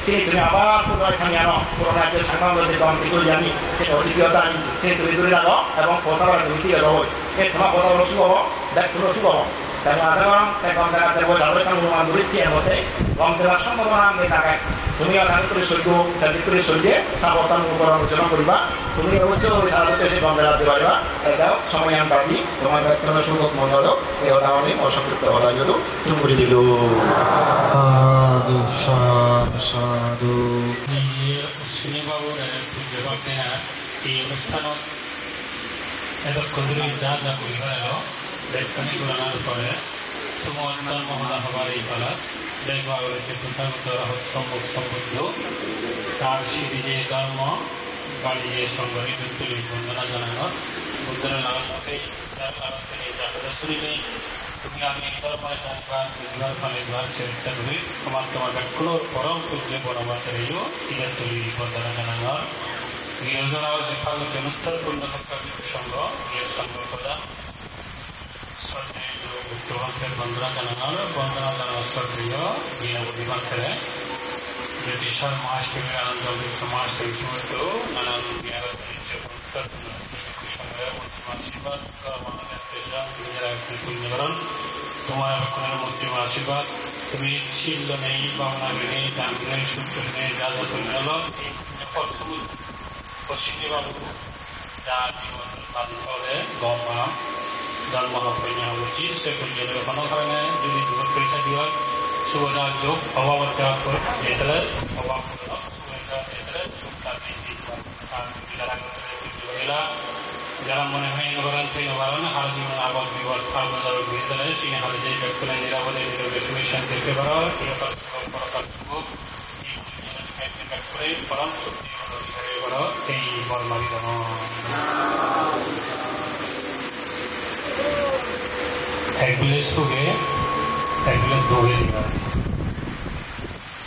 সেই তুমি আবার পুরো এখানে আনো পুরোনো একটা সাংবাদিক দম কিছু জানি সেই অতিথিয়তা আনি সেই তুমি দূরে রাখো এবং কথা তুমি শিখে দেবো এই তোমার কথা হলো শুভ হবো দেখ তোমার শুভ হবো dan ada orang tekon dengan terbuat dari kamu mandiri tiap hari, orang terasa orang mereka তুমি আধান করে সহ্য দাবি করে সহ্যে সাবধান উপকরণ আলোচনা করিবা তুমি অবশ্য আলোচনা সে বন্ধ রাখতে পারবা এটাও সময় আন পাবি তোমার একটা সুযোগ মন্ডল এই ওটাওনি অসংযুক্ত হলা যদু তুমি করে দিল সাধু সাধু সাধু শ্রীবাবুর এই অনুষ্ঠানত এতক্ষণ ধরে যা যা করিবা এলো দেখখানি ঘোরানোর পরে তোমার মহলা হবার এই পালাত দেখবা রয়েছে প্রথাগত সম্ভব সম্বন্ধ তার সিরিজে ধর্ম বাড়িয়ে সংগঠিত তুলি বন্দনা জানানোর বুদ্ধের লালসাতে যার লালসে যাত্রা শুনিলে তুমি আমি ধর্মে জানবার বুঝবার ফলে ঘর চরিত্র ধরি তোমার ব্যাকুলোর পরম পূজ্য পরমাত্র এলো তিলে তুলি বন্দনা জানানোর গৃহজনাও যে ফাগুচন উত্তর পূর্ণ সঙ্গ গৃহ সঙ্গ প্রদান বুদ্ধভক্তের বন্দনা জানানোর বন্দনা জানানোর শ্রদ্ধেয় বিভাগের জ্যোতিষর মহাষ্টমীর আনন্দ মহাষ্টমী সমস্ত নানান আশীর্বাদ পুণ্যকরণ তোমার এখনের মধ্যে আশীর্বাদ তুমি ছিল নেই বাংলা নেই দান নেই সূত্র নেই যা যা তুমি হলো এই পুণ্যফল সমুদ্র পশ্চিমবাবু যা জীবন বাদী ফলে গমা ধর্ম পরিণাম উচিত সে পর্যন্ত কোনো কারণে যদি জীবন পরীক্ষা দিয়ে সুবিধা যোগ অভাব এটালে অভাব যারা মনে হয় নগরান থেকে নগরান হার জীবন আবাদ বিবাদ ফার্মাজার ভিতরে সেই হারে যে ব্যক্তিরা নিরাপদে নিরবে সুমিশন দেখতে পারো পরম শক্তি এই বর্মারি একগুলের সুখে একগুলের দৌড়ে দিবা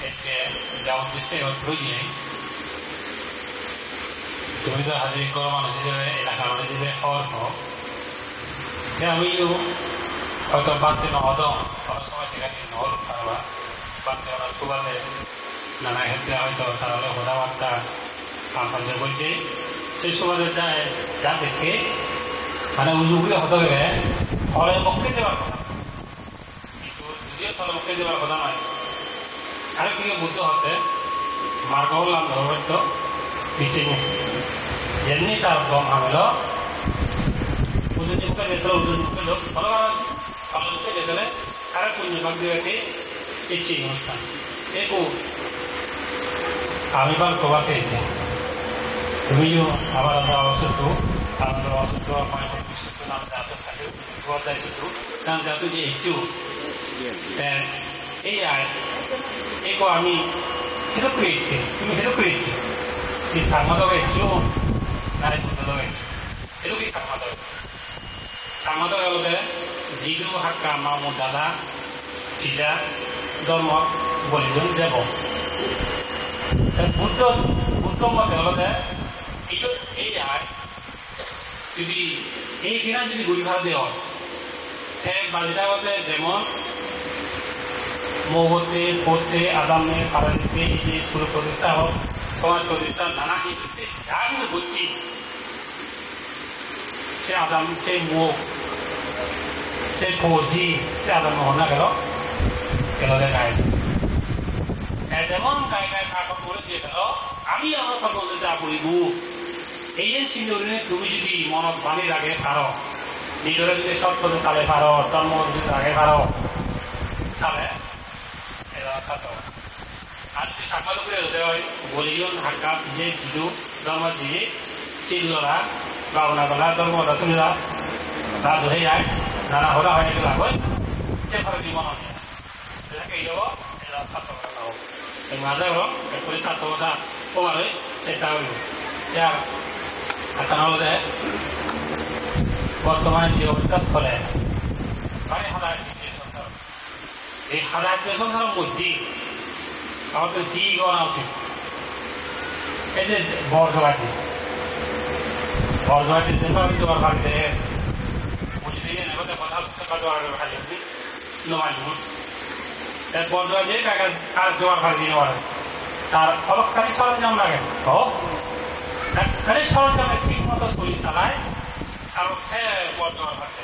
এতে যা উদ্দেশ্যে প্রয়োজনে তুমি তো হাজির করা মানুষ হিসেবে এলাকার মানুষ হিসেবে হওয়ার হোক আমিও হয়তো বাড়তে নহদম কোনো সময় সেখানে নহর পারবা বাড়তে ওনার সুবাদে নানা ক্ষেত্রে হয়তো তাহলে কথাবার্তা কাম্পাঞ্জ বলছে সেই সুবাদে যায় যা দেখে মানে উজুগুলি হতে গেলে ফলের পক্ষে দেওয়ার কথা কিন্তু যদিও ফলের পক্ষে দেওয়ার কথা নয় আরেকদিকে বুদ্ধ হতে মার্গ হলাম ধর্মের নিচে যেমনি তার দম হামেল উজুমুখে যেতে উজুমুখে লোক ফলমুখে যেতে আরেক পুণ্যভাগ দিয়ে ইচ্ছে অনুষ্ঠান একু আমি বার কবা পেয়েছি তুমিও আবার আমরা অসুস্থ আমরা অসুস্থ নাম জাত থাকে গদাই শুধু কারণ জাত যে ইচ্ছু এই আয় একো আমি হেরো করে ইচ্ছে তুমি হেরো করে ইচ্ছে 이 상마도가 있죠. 나의 부도가 있죠. 이렇게 상마도. 상마도가 보되 지도 학과 마모 다다 피자 ধর্ম বলিজন দেব বুদ্ধ মতে হলে এই আর যদি এই কিনা যদি গুড়িভাড়া দেওয়া বাড়িটা হতে যেমন মৌহতে পড়তে আদামে পাড়াতে এই যে স্কুল প্রতিষ্ঠা হোক সমাজ প্রতিষ্ঠা নানা কিছুতে যা কিছু করছি সে আদাম সে মুখ সে ফৌজি সে আদাম হনা গেল গায়ে যেমন গায়ে গায়ে কাপড় পরে দিয়ে গেল আমি আমার সকলকে যা করিব এই যে চিন্তা তুমি যদি মনত বাণী রাখে পারো নিজেরা যদি সৎপথে চালে পারো ধর্ম যদি রাখে পারো তাহলে আর যদি সাক্ষাৎ করে হতে হয় বলিজন হাক্কা যে কিছু ধর্ম দিয়ে চিল্লরা বাবনা গলা ধর্ম রসুলরা তা ধরে যায় নানা হরা হয় এগুলো হয় সে ফলে জীবন হয় এটাকে এই দেবো এটা ছাত্র কথা হোক এই মাঝে হলো একটু ছাত্র কথা কমার হয় সেটা হইল যা একটা হলে বর্তমানে যে অভ্যাস করে মানে হাজার সংসার এই হাজার সংসারের মধ্যে আমাদের দিই করা উচিত এই যে বর্জবাটি যেভাবে তোমার বাড়িতে বুঝলি এনে কথা খালি নয় বর্জবা যে কার জোয়ার খালি দিয়ে নেওয়া তার সরকারি সরঞ্জাম লাগে সরকারি সরঞ্জামে ঠিক মতো শরীর চালায় আর বর্জবা ভাগে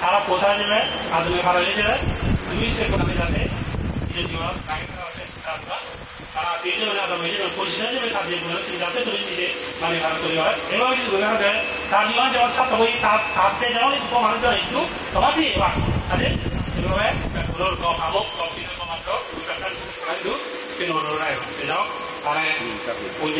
সারা পোষা যাবে আদমে ভালো হয়ে যাবে তুমি সে কোথায় যাতে যে জীবন সারা দিয়ে যাবে আদম হয়ে যাবে পরিষ্কার যাবে তাদের যাতে তুমি নিজে মানে ভালো তৈরি হয় এভাবে যদি বোঝানো যায় তার জীবন যেমন ছাত্র বই তাতে যেমন একটু মানুষ একটু তোমাকে এবার আরে এভাবে ওর ভাবক কপিনের কমান্ড কিন্তু কিন্তু ওরাই যাও তারা ওই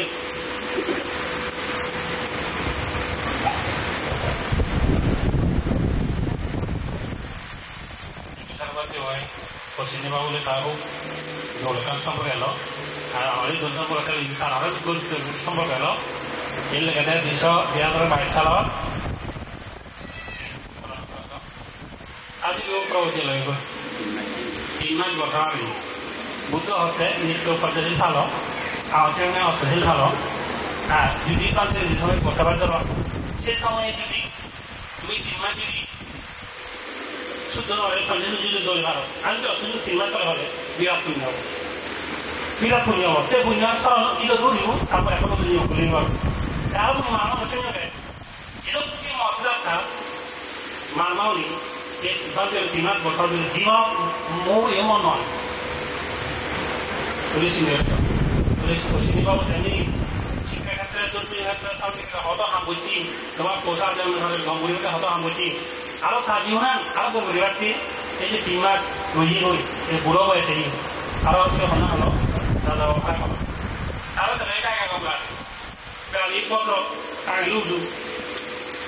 পশ্চিমে বাবুলে তারও গোলকাল সম্পর্কে এলো আর আমারই দুর্গ গোলকাল তার আরও সম্পর্কে এলো এর লেগে 2022 সালত আজকেও প্রগতি লইব 3 মাস বর্তমানে বুদ্ধ হচ্ছে নৃত্য পদ্ধতি ভালো আলোচনা অশ্লীল ভালো আর যদি কালকে যে সময় করতে পারতো সেই সময়ে যদি 2-3 মাস যদি শুদ্ধ যদি দৌড়ে ভালো আমি তো শুধু 3 মাস করে হবে বিরাট পুণ্য হবে বিরাট পুণ্য হবে সে পুণ্য সরল ইলো দৌড়িব তারপর এখনো যদি খুলে নিব তাও তুমি মানব হচ্ছে নেবে এরকম কি মতটা মানবাউনি যে কালকে 3 মাস বছর যদি জীবন মৌ এমন নয় পুলিশ পশ্চিমী বাবু তেমনি শিক্ষা ক্ষেত্রে দুর্নীতি ক্ষেত্রে হত হাম বলছি তোমার পোষা যেমন গম্ভীরতা হত হাম বলছি আরো সাজিও না আরো গম্ভীরবাদী এই যে 3 মাস রুজি হই এই বুড়ো বয়সে আরো হচ্ছে হনা হলো দাদা ভাই হলো আরো তো এটা একা কমলা লিখপত্র তাই লুডু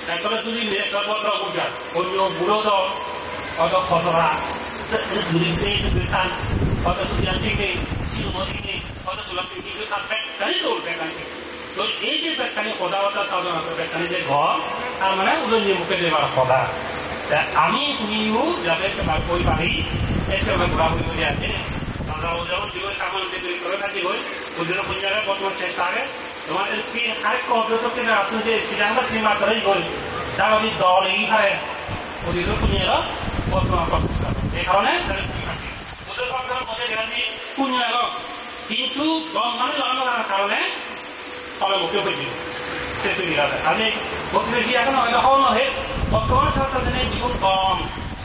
তারপরে যদি লেখপত্র বুঝা অন্য বুড়ো তো অত খসড়া দুরিতে দুরিতান অত সুবিধাটিকে শিলমদিকে অত সুলভটিকে থাকবে তাই তো ব্যাখ্যানি তো এই যে ব্যাখ্যানি কথাবার্তা সাধারণত ব্যাখ্যানি যে ঘর তার মানে ওদের যে মুখে দেবার কথা আমি তুমিও যাদের তোমার পরিবারই এসে আমরা ঘোরাঘুরি করে আছে আমরা যেমন জীবন সামান তৈরি করে থাকি হই ওদের কোন জায়গায় বর্তমান চেষ্টা আগে তোমাদের আরেক অগ্রসরকে আপনি যে সিদ্ধান্ত সিনেমা করেই হই তার ওই দল এইভাবে ওদের কোন বর্তমান করতে এই কারণে ওদের সরকারের মধ্যে গ্যারান্টি কোন কিন্তু দল মানে লাগানোর কারণে ফলে মুখে হয়েছিল সে তৈরি আছে আমি বলতে বেশি এখন হয়তো হওয়া নয় বর্তমান ছাত্রদের জীবন কম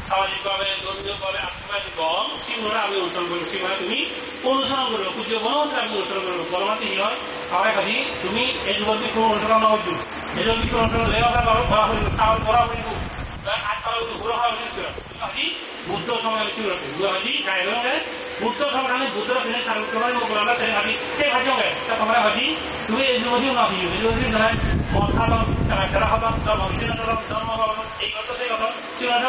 সামাজিকভাবে ধর্মীয়ভাবে আর্থিকভাবে কম সেগুলো আমি অনুসরণ করবো সেভাবে তুমি অনুসরণ করবো পুজো গণমাত্রে আমি অনুসরণ করবো গণমাত্রে কি হয় আমার কাছে তুমি এই যুগের কোনো অনুসরণ হইতো এই যুগের কোনো অনুসরণ লেওয়া করা হইল খাওয়ার করা হইল ঘুরে হওয়া উচিত ছিল আজি বুদ্ধ সময় ছিল আজি গায়ে বুদ্ধ সংগ্রামে বুদ্ধ দিনে সার্বক্রমে মোকাবিলা করে আজি সেই ভাজ্য গেছে তা তোমরা আজি তুমি এই যুগেও না দিও এই যুগেও নয় মথালম তারা হলো ধর্ম এই কথা সেই কথা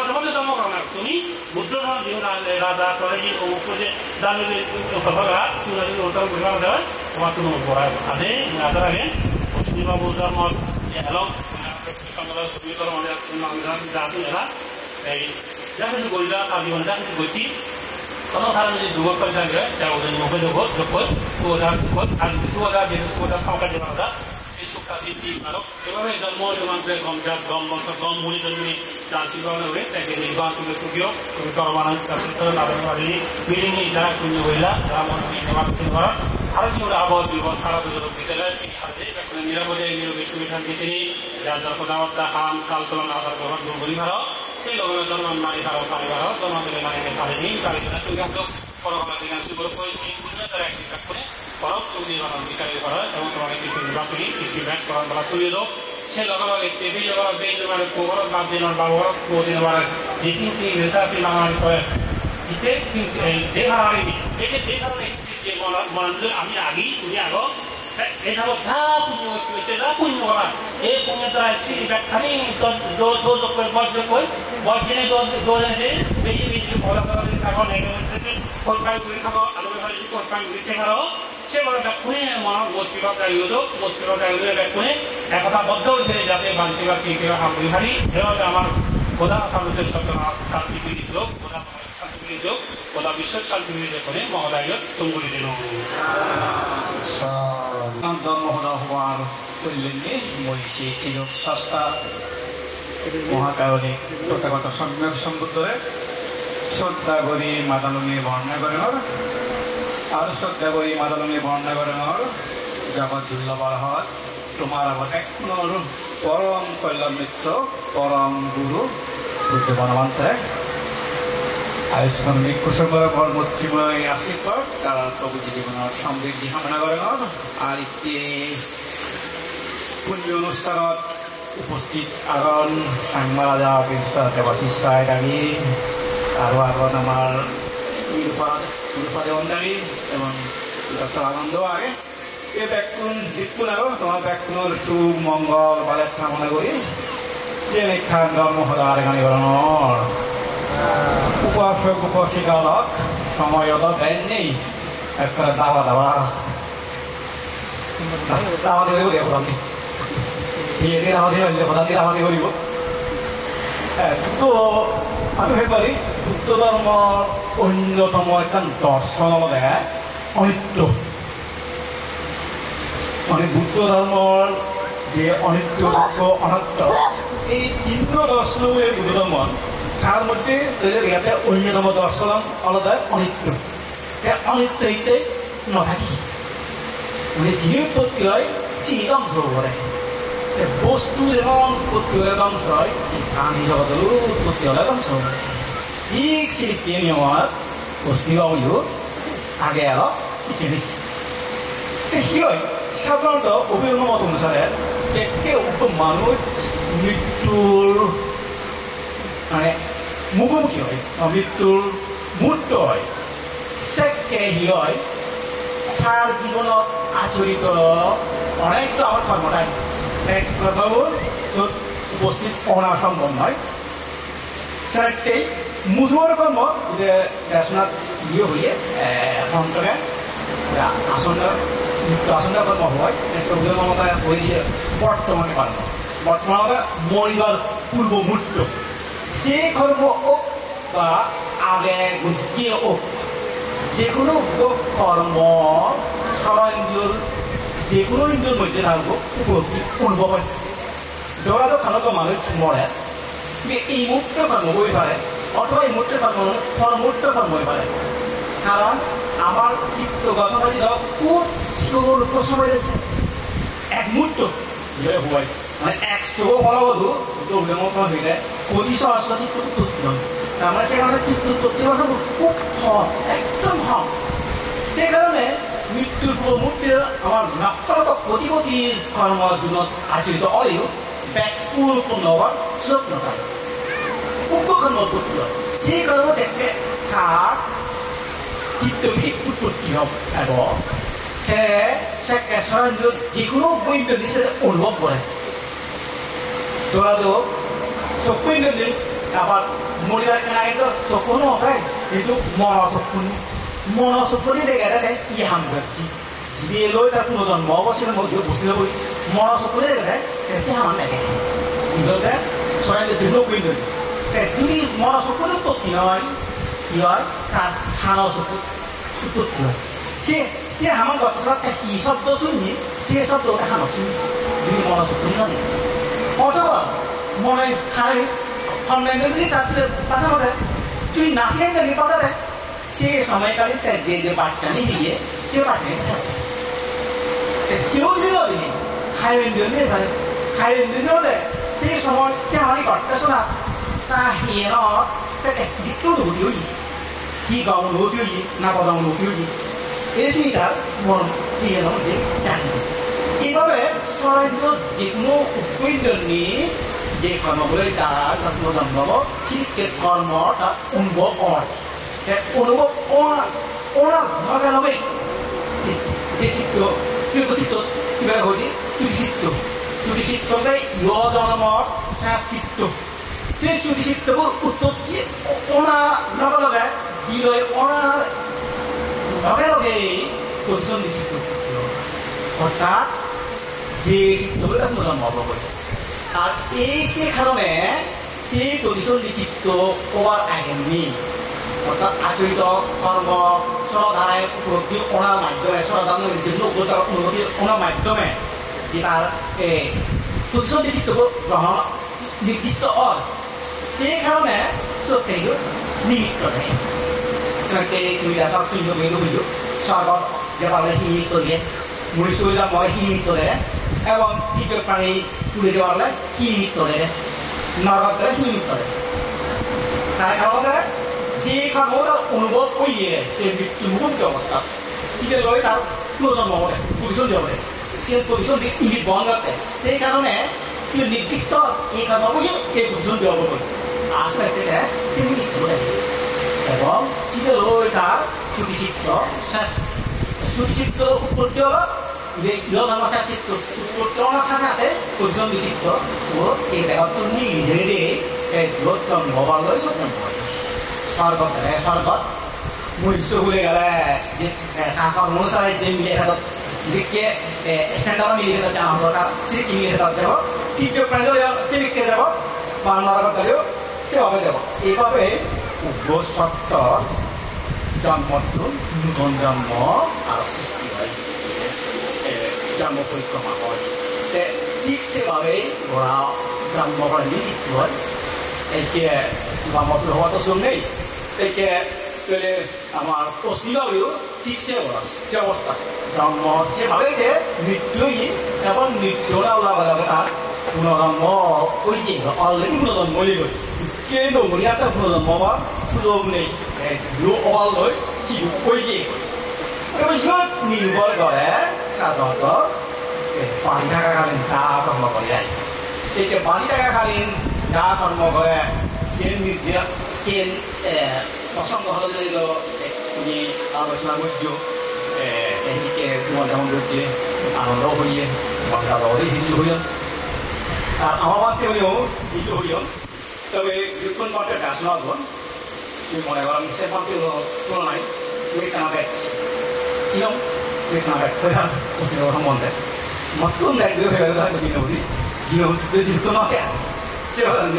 তোমাদের ধর্ম করো না তুমি বুদ্ধ ধর্ম দিও না রাজা কলেজি অমুক যে দাঁড়িয়ে কথা তুমি অনুসরণ করে দেওয়া তোমার তুমি পড়ায় আজে রাজার আগে পশ্চিমা বৌদ্ধ ধর্ম এলাম জাতি এরা এই যা কিছু করিলা তার জীবনে যা কিছু করছি কোনো কারণে যদি যুবক করে থাকবে যা ওদের মুখে যোগ আর সুবিধা যেহেতু সুবিধা খাওয়া যে কথা এই সুখটা দিচ্ছি কারণ এভাবে জন্ম জমান্তের গম মুড়ি জন্মে চাষি কারণে হয়ে তাকে নির্বাচন করে সুখীয় তুমি করবানা মিলিং যারা শূন্য হইলা যারা মনে নেওয়া করা আরো যেগুলো আবহাওয়া জীবন সারা বিদ্যালয় আছে নিরাপদে নিরোগী সুবিধা দিতে যার যার কথাবার্তা হাম কাল চলন আধার গ্রহণ দুর্বলী ভারত সেই লোকের জন্ম নারী ভারত পানি ভারত জন্ম থেকে নারীকে পানি নেই তারিখে সুবিধান্ত পরবর্তী দিন শুরু করে সেই পুণ্য তারা একটি কাজ করে পরব চৌধুরী বানান বিকারে করা এবং তোমাকে কিছু নির্বাচনী কৃষি ব্যাংক করার বেলা তুলিয়ে দাও সেই লগে চেপি জগৎ বেই তোমার কোবরত বাদ দিনের বাবর কোদিন বার যে তিনটি রেসাপি বাঙালি করে ইতে এই দেহারি এই যে দেহারি যে মনে আমি আগেই তুমি আগো এটা যা পুণ্য হচ্ছে যা পুণ্য করা এই পুণ্য দ্বারা সেই ব্যাখ্যানি বজ্র কই বজ্রে দোজে বেশি বেশি ভরা করা থাকো নেগেটিভ কোনটাই করে থাকো আলোকে ভাই কোনটাই উঠে মারো সেগুলো ব্যাখ্যানি মন মস্তিষ্ক দায়িত্ব মস্তিষ্ক দায়িত্ব ব্যাখ্যানি একথা বদ্ধ হয়েছে যাতে বাঞ্চিকা কি কেউ হামরি ভারী যেভাবে আমার খোদা সামনে শান্তি দিল খোদা শান্তি দিল খোদা বিশ্ব শান্তি করে মহোদয় তুমগুলি দিল জন্ম হওয়ার কল্যাণে মহিষী তিলক শাস্তা মহাকারণিক তথাগত সম্বুদ্ধরে শ্রদ্ধা করি মাদালনী বর্ণনা করেন আর শ্রদ্ধা করি মাদালনী বর্ণনা করেন জগৎ দুর্লভার হয় তোমার আবার এক পরম কল্যাণ মিত্র পরম গুরু বুদ্ধ বনবান্তে আয়ুষ্মানিক কুসুমর মর্মচ্ছিময় আশীর্বাদ তারা প্রভৃতি জীবনের সমৃদ্ধি কামনা করেন আর ইতি পুণ্য অনুষ্ঠানত উপস্থিত আগন সাংমা রাজা প্ৰিন্সিপাল দেৱাশিষ ৰায় দাঙি আৰু আগত আমাৰ নিৰূপা দেৱনদাৰী এবং ডক্টর আনন্দ আগে এই ব্যাকুণ জিতকুণ আৰু তোমাৰ ব্যাকুণৰ সুমংগল বালে কামনা কৰি যে লেখান জন্মসদাৰ গানিকৰণৰ উপাসক উপাসিকালক সময়ত বেন নেই একটা দাবা দিব দিব প্রধানটি দিয়ে দাওয়া দিয়ে প্রধানটি দাওয়া দিয়ে দিব তো আমি ভাবি বুদ্ধ ধর্মর অন্যতম একটা দর্শন দেয় অনিত্য মানে বুদ্ধ ধর্মর যে অনিত্য অনাত্ম এই তিনটো দর্শন বুদ্ধ ধর্ম তার মধ্যে ইয়াতে অন্যতম দর্শন আলাদা অনিত্য অনিত্য এইটাই নাথাকি মানে যিনি উৎপত্তি হয় তিনি ধ্বংস করে বস্তু যেমন উৎপত্তি হলে ধ্বংস হয় প্রাণী জগতেরও উৎপত্তি হলে ধ্বংস হয় ঠিক সেই নিয়মত বস্তু হইও আগে আরো ইত্যাদি কি হয় সাধারণত অভিজ্ঞ মত অনুসারে যে কেউ মানুষ মৃত্যুর মানে মুখোমুখি হয় মৃত্যুর মুহূর্ত হয় সে কি হয় তার জীবনত আচরিত অনেকটা আমার কর্মটাই এক কথা উপস্থিত অনা সম্ভব নয় সেটাই মুজুয়ার কর্ম যে দেশনাথ ইয়ে হইয়ে অন্তরে আসন্ন মৃত্যু আসন্ন কর্ম হয় একটা মমতা হয়ে বর্তমানে কর্ম বর্তমানে মরিবার পূর্ব মুহূর্ত যে কর্ম হোক বা আগে গুছিয়ে হোক যে কোনো কর্ম সারা ইন্দ্রিয়র যে কোনো ইন্দ্রিয়র মধ্যে থাকবো উপলব্ধি অনুভব হয় ধরা খানত মানুষ মরে এই মুহূর্তে কর্ম হয়ে পারে অথবা এই মুহূর্তে কর্ম পরমুহূর্তে কর্ম হয়ে পারে কারণ আমার চিত্ত গঠনকারী খুব চিকন সময় এক মুহূর্ত হয় মানে এক স্ট্রোক ফলবধূ দৌড়ের মতো হইলে অতি সহজ চিত্ত উৎপত্তি হয় তার মানে সেখানে চিত্ত উৎপত্তি হওয়া খুব কম একদম কম সে কারণে মৃত্যুর মুহূর্তে আমার নক্ষত্র প্রতিপতির কর্মজীবনত আচরিত হলেও ব্যাকুলপূর্ণ হওয়ার সুযোগ নয় উপকর্ম উৎপত্তি হয় সেই কর্ম দেখতে তার চিত্তভিত্তিক উৎপত্তি হবে এবং সে কেশরেন্দ্র যে কোনো বৈদ্য হিসেবে অনুভব করে তোরা তো চক্ষু আবার মরিবার আগে তো চক্ষু নয় কিন্তু মনচক্ষুনি দেখে দেখে ই হাম ব্যক্তি দিয়ে লৈ তার পুনর্জন্ম অবশ্যই মধ্যে বসে যাব মনচক্ষুনি দেখে সে হামান দেখে কিন্তু চৰাইদেউ দৃঢ় কৰি দিল যদি মনচক্ষুনি উৎপত্তি হয় কি হয় তার হানা চক্ষু উৎপত্তি হয় সে হামান কথা কি শব্দ শুনি সে শব্দটা হানা শুনি যদি মনচক্ষুনি না দেখে অথবা মনে খাই অনলাইনে যদি তার সাথে কথা বলে তুই নাচে জানি কথা দেয় সে সময়কালে তার যে বাচ্চানি দিয়ে সে বাচ্চানি সেও যদি দিনে খাইবেন পারে খাইবেন হলে সেই সময় সে আমারই কথা শোনা তা হিয়েন সে একটু নদী হই কি গাও নদী হই না বাদাম নদী হই এসেই তার মন হিয়েন যে জানি এইভাবে চৰাইদেউ যে কোনো উৎপত্তি যে কর্মগুলো তার জন্ম ঠিক কর্মটা অনুভব হয় অনুভব ওনার লগে যে চিত্ত চিত্ত চিন্তা করি চুটি চিত্তকে ইয় জন্মর চিত্ত সেই চুটি চিত্ত উৎপত্তি ওনার লগে বিলয় ওনার লগে প্রতিসন্ধি চিত্ত অর্থাৎ যে চিত্তগুলো জন্ম করে আর এই সে কারণে সেই প্রতিসন্ধি চিত্ত হওয়ার আগে নেই অর্থাৎ আচরিত কর্ম সরধারায় উপলব্ধি ওনার মাধ্যমে সরধারণের বিভিন্ন অনুভূতি ওনার মাধ্যমে যে তার প্রতিসন্ধি চিত্ত গ্রহণ নির্দিষ্ট হয় সেই কারণে সত্যি নিমিত্ত নেই তুমি দেখা শূন্য মেঘ বুঝো স্বর্গত যেভাবে হিমিত করিয়ে মরিচুরিলা মই হিমিত করে এবং দ্বিতীয় প্রাণী তুলে দেওয়ার লাই হিমিত করে নরক করে হিমিত করে তাই কারণে যে কারণে অনুভব করিয়ে এই মৃত্যু মুহূর্তে অবস্থা সিটে লয় তার পুনর্জন্ম হবে পজিশন যাবে সে পজিশন ইঙ্গিত বহন করতে সেই কারণে সে নির্দিষ্ট এই কারণে এই পজিশন দেওয়া হবে আসলে এটা সে নির্দিষ্ট এবং সিটে লয় তার সুচিত্র সুচিত্র উৎপত্তি হলো ইয় ধর্মশাস্ত্র চিত্র উৎপত্তির সাথে সাথে পজিশন বিচিত্র ও এই দেহত্ব নিজে এই লোকজন মোবাইল লয় স্বর্গ স্বর্গ মূল্য ভুলে গেলে যে টাকার অনুসারে যে মিলিয়ে থাকত দিকে স্ট্যান্ডার্ড মিলিয়ে থাকতে আমার দরকার ঠিক মিলিয়ে থাকতে যাব তৃতীয় প্রাণীও সে বিক্রে যাব বা নরকতালেও সেভাবে যাব এইভাবে সত্য জন্মটো নতুন জন্ম আর সৃষ্টি হয় জন্ম পরিক্রমা হয় ঠিক সেভাবে ওরা জন্ম করে মৃত্যু হয় একে বা মশল হওয়া তো শুন নেই একে পেলে আমার প্রশ্নগুলো ঠিক সে অবস্থা জন্ম সেভাবে যে মৃত্যুই এবং মৃত্যুরা ওলাবে তার পুনর্জন্ম ওই যে অলরেডি পুনর্জন্ম হয়ে গেল কিন্তু উনি একটা পুনর্জন্ম হওয়ার সুযোগ নেই অল লয় ঠিক হয়ে গিয়ে এবং ইহত নির্ভর করে সাধারণত বাড়ি থাকাকালীন যা কর্ম করে যায় এই যে বাড়ি থাকাকালীন যা কর্ম করে সেন প্রসঙ্গ হল উনি আলোচনা করছ এদিকে তোমার যেমন করছে আনন্দ হইয়ে বাংলাদেশ হিন্দু হইন আর আমার মাত্রে উনিও হিন্দু হইন তবে যখন মাত্রে ডাস নগন তুমি মনে করেন সে মাত্রে তুলনায় উনি কেনা দেখছি কিরম উনি কেনা দেখ পশ্চিম সম্বন্ধে মতন দেখ হয়ে গেল তাহলে দিনবদি জীবন মাত্রে সে হলেন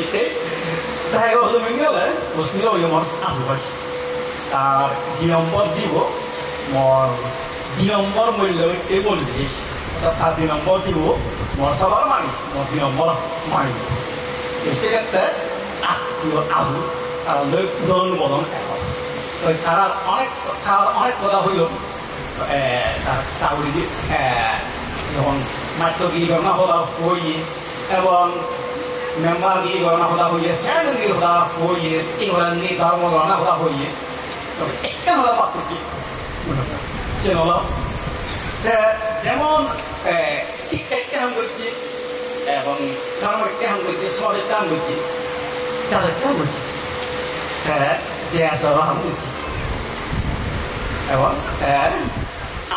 이때 다이가 얻으면 গেলে বসনিও ইমর আজবাই আর 2 নম্বর জীব মর 2 নম্বর মূল্য কে বললি তার 2 নম্বর জীব মর সবার মানি মর 2 নম্বর মানি এসে গেতে আত্মীয় আজু আর লোক দন বদন তো তারা অনেক কথা হইল তার চাউরি যখন মাত্রগিরি গণনা হওয়া হই এবং memang di orang orang huye, saya ni orang huye, ini orang ni orang orang huye. Tapi ekkan orang apa tu? Janganlah. Zaman si ekkan ham berji, bang, kalau ekkan ham berji, semua ekkan berji, cara ekkan berji. Dia seorang ham berji. Bang,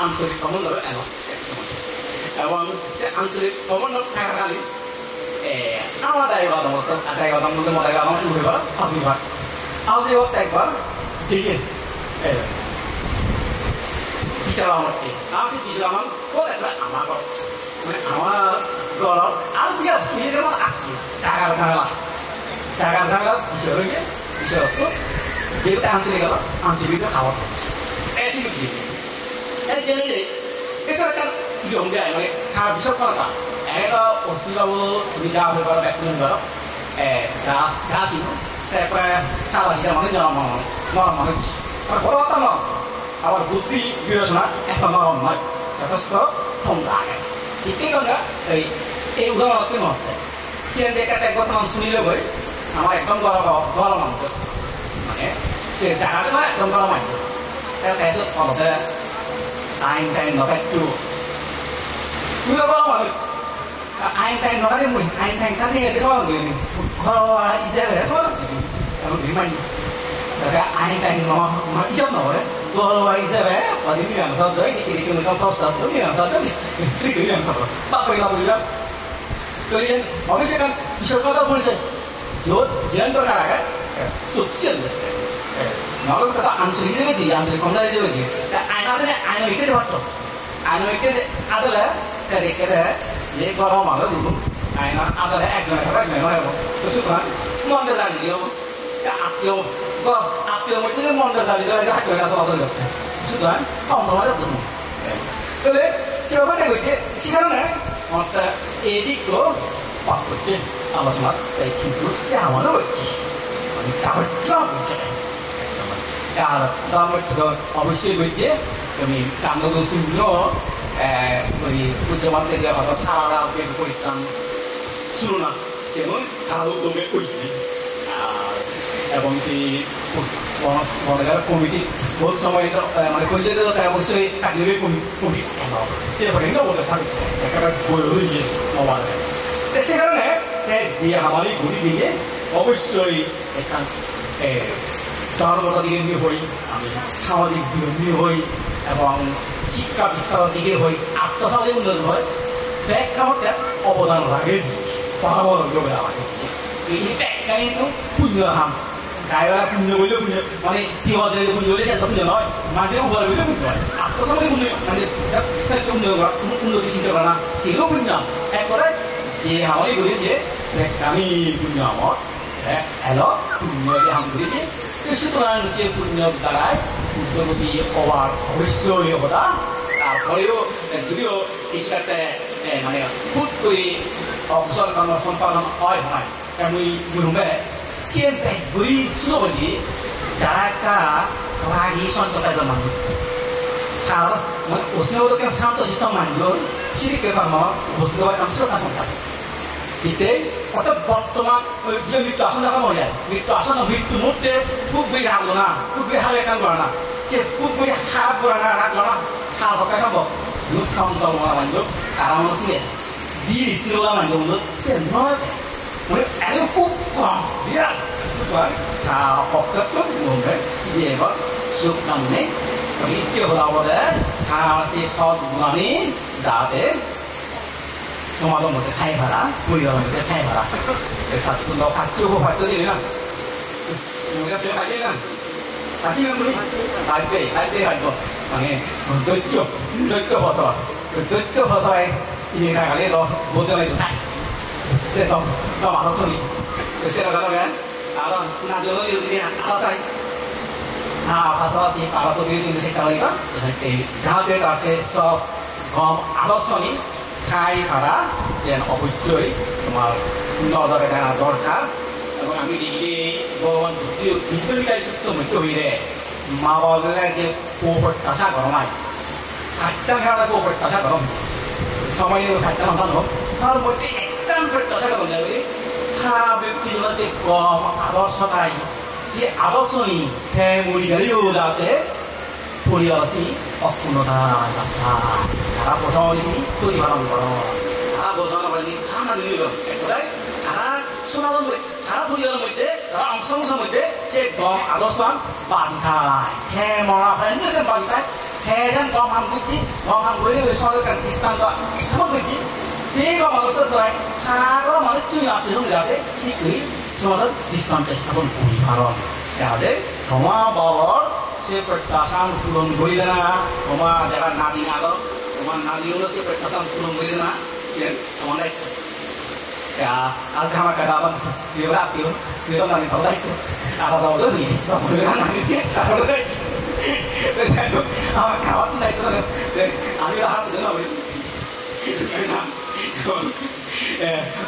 ansur kamu nak apa? Bang, ansur kamu nak kali. আমার দায়িত্ব মতো দায়িত্ব মধ্যে মনে হয় আমার শুরু করা আপনি ভাগ আপনি ওর একবার দেখে বিচার আমার আমি বিচার আমার কোথায় আমার মানে আমার গল আর কি শুনে দেবো আসছি জায়গার ঝামেলা বিচার হয়ে বিচার হতো যেটা আঞ্চলিক গেল আঞ্চলিক খাওয়া এসে কি এই জেনে এছাড়া একটা জম দেয় মানে খাওয়ার বিষয় করা এটা অস্ট্রেলিয়াবো তুমি যা হয়ে পারো ব্যাকুলন করো যা ছিল তারপরে সারা দিকে মানে নরম মানুষ আর বড় কথা নয় আবার বুদ্ধি বিবেচনা একটা নরম নয় যথেষ্ট ঠোঙ্গা আগে ঠিক আমরা এই উদাহরণকে মধ্যে সিএন দেখে একবার মানুষ শুনিলে বই আমার একদম গরম মানত মানে সে জায়গাটা মানে একদম গরম মানত তাই অলপতে আইন নবেটু তুমিও গরম মানুষ Einstein nói đến mình, Einstein các thế cái số người kho Israel số nó bị mạnh, rồi Einstein nó ít nổi đấy, kho Israel và những người làm sao đấy thì chúng ta không tập đúng như làm sao đấy, thì cứ làm sao, bắt phải làm gì đó, cho nên họ mới sẽ cần sẽ có đâu không sẽ, rồi diễn cho cả cái xuất hiện đấy, nó có cái ăn suy nghĩ gì, ăn suy khôngได้gì, ai nói thế này, ai nói cái gì vậy, ai nói cái gì, ai đó là cái đấy ये गरम हालो दिनु आइना आधा एक जना खबर नहीं हो तो सुना मन दे जानी दियो आप्यो मतलब मन दे जानी दियो हाथ लगा सब सब सुना हम तो वाला दिनु तो ले siapa nih gue sekarang nih mata edik lo pak gue sama sama saya kipu siapa lo gue ini kabar kelap gue kalau sama itu obviously gue kami tanggal 20 우리 군대만대 가서 살아라 하고 있던 수로나 제는 가로동에 있지 এবং কি কমিটি বহুত সময় মানে করলে তো অবশ্যই কাটিয়ে কমিটি সেটা বলে থাকবে একেবারে বই গিয়ে মোবাইল সে কারণে যে আমাদের ঘুরি দিয়ে অবশ্যই এখান ধর্মতার দিকে নিয়ে হই আমি সামাজিক বিরোধী হই এবং শিক্ষা বিস্তারের দিকে হই আত্মসামাজিক উন্নয়ন হয় ব্যাখ্যা অবদান রাখে পরামর্শ দেবে আমাকে এই ব্যাখ্যা কিন্তু পুণ্য হাম গায়েরা পুণ্য বললে পুণ্য মানে তিমাদের পুণ্য বলে সেটা পুণ্য নয় মাঝে উপর বলে পুণ্য হয় আত্মসামাজিক উন্নয়ন মানে উন্নতি চিন্তা করা না সেগুলো পুণ্য একবারে যে আমারই বলি যে আমি পুণ্য আমার এলো পুণ্য হাম করেছি সুতরাং সে পুণ্য দ্বারায় উদ্যোগী হওয়ার অবশ্যই হতা তারপরেও যদিও কিছুটাতে মানে খুব করে অবসর কর্ম সম্পাদন হয় নয় এমনি বুঝবে siempre beri slowly যারা একটা রাগী সঞ্চয় মানুষ তার মানে उसने वो तो क्या शांत सिस्टम मान लो चिरी के कर्म बुझते हुए काम से काम करता इतने और बर्तमान जो मृत्यु आसन का मौलिया मृत्यु आसन मृत्यु मुक्ते खूब भी राग लोना खूब भी हाले काम करना जे खूब भी हाग करना राग लोना हाल होकर सब यूथ काम तो लोना मान लो कारण उसने दी इस्त्री लोना मान लो से नॉट মানে এত খুব কম বিরাট তা অক্ষত মনে সিএবা সুখ নামে ইচ্ছে হলো আমাদের তা সে সব মানে দাদে সমাজের মধ্যে খাই ভাড়া পরিবারের মধ্যে খাই ভাড়া এটা তো খাচ্ছি ও খাচ্ছি না ওটা তো খাই না খাচ্ছি না বলি আজকে আজকে মানে দৈত্য ভাষায় ini kali lo butuh lagi tak Jadi, lo malu sini. Jadi, kalau kan, kalau nak jual di sini, kalau tak, pasal si kalau tu di sini sekali kan, jadi jauh dari kasi so, kalau sini, kai pada, jadi obscure, cuma nol dari kana dorkar, kalau kami di bawah itu kita itu macam ini, mawar lagi popor kasar kormai, kadang kadang popor kasar korm, sama ini kadang kadang kalau mesti একদম কথা বললে খাবে কিলোতে কম আদর্শ নাই যে আদর্শনি family গাড়িও যাতে পরিবারসি অপূর্ণতা কথা তারা বোঝাইছি তৈরি বানানো করো তারা বোঝানো পারেনি খানা নিল একটাই তারা শোনানোর মধ্যে তারা পরিবারের মধ্যে তারা অংশ মধ্যে সে কম আদর্শ বাড়ি খায় হ্যাঁ মরা ফ্যান্ডে সে বাড়ি খায় হ্যাঁ যেন কম হাম করছি সরকার ইসলাম করছি 제가 말했었어요. 하루 만에 쭉 앞에 좀 가게 시크릿 저는 디스카운트 스타본 우리 바로 야데 정말 바로 세프타상 불론 보이잖아. 정말 내가 나디나도 정말 나디오로 세프타상 불론 보이잖아. 예, 정말 야, 알카마 가다만 비오라피오 비오라니 더다이고 아바다오더니 저보다 나니게 아바다이 그래도 아마 가왔다 했더니 아니가 하도 되나 우리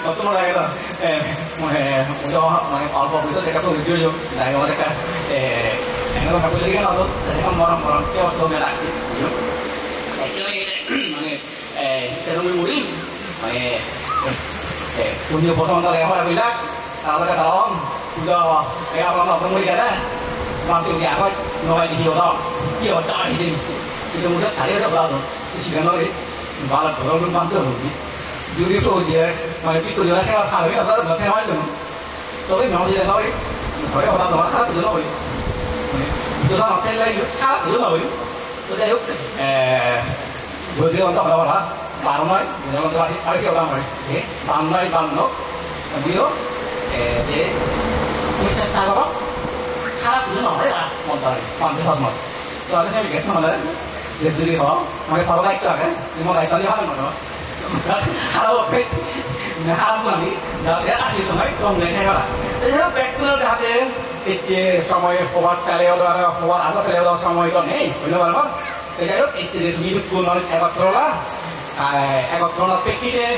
어떤 걸 하겠다. 우리가 많이 알아보고서 제가 또 의지를 나이가 뭐랄까, 내가 갖고 있는 게 나도 제가 뭐랑 채워서 오면 안 돼. 새로운 우리, 우리 보상한다고 해야 하라. kalau ada kawan, udah kayak apa apa mulai ada, mampu dia apa, noai di hidup, dia macam ini, itu mudah cari ada berapa, sih kan noai, balat orang mampu hobi. Jadi tu dia, macam itu dia kan kalau dia apa, macam mana tu, tapi memang dia noai, kalau orang orang tak tu noai, itu sama macam lain, tak tu noai, tu dia dia orang tak orang, baru noai, dia orang tak ada siapa orang, bandai bando, dia dia bisa tahu kalau tu noai lah, mondai, pandai sama. So ada saya bikin mana, dia jadi apa, macam kalau baik tak kan, dia mau baik tadi hal mana. Kalau baik, hal mana, dia ada itu baik, orang lain hebat. Jadi kalau baik tu dah ada, itu samai forward peleo dah, forward apa peleo dah samai itu ni, benar benar. Jadi itu dia hidup pun orang hebat terlah, hebat terlah pekik dia.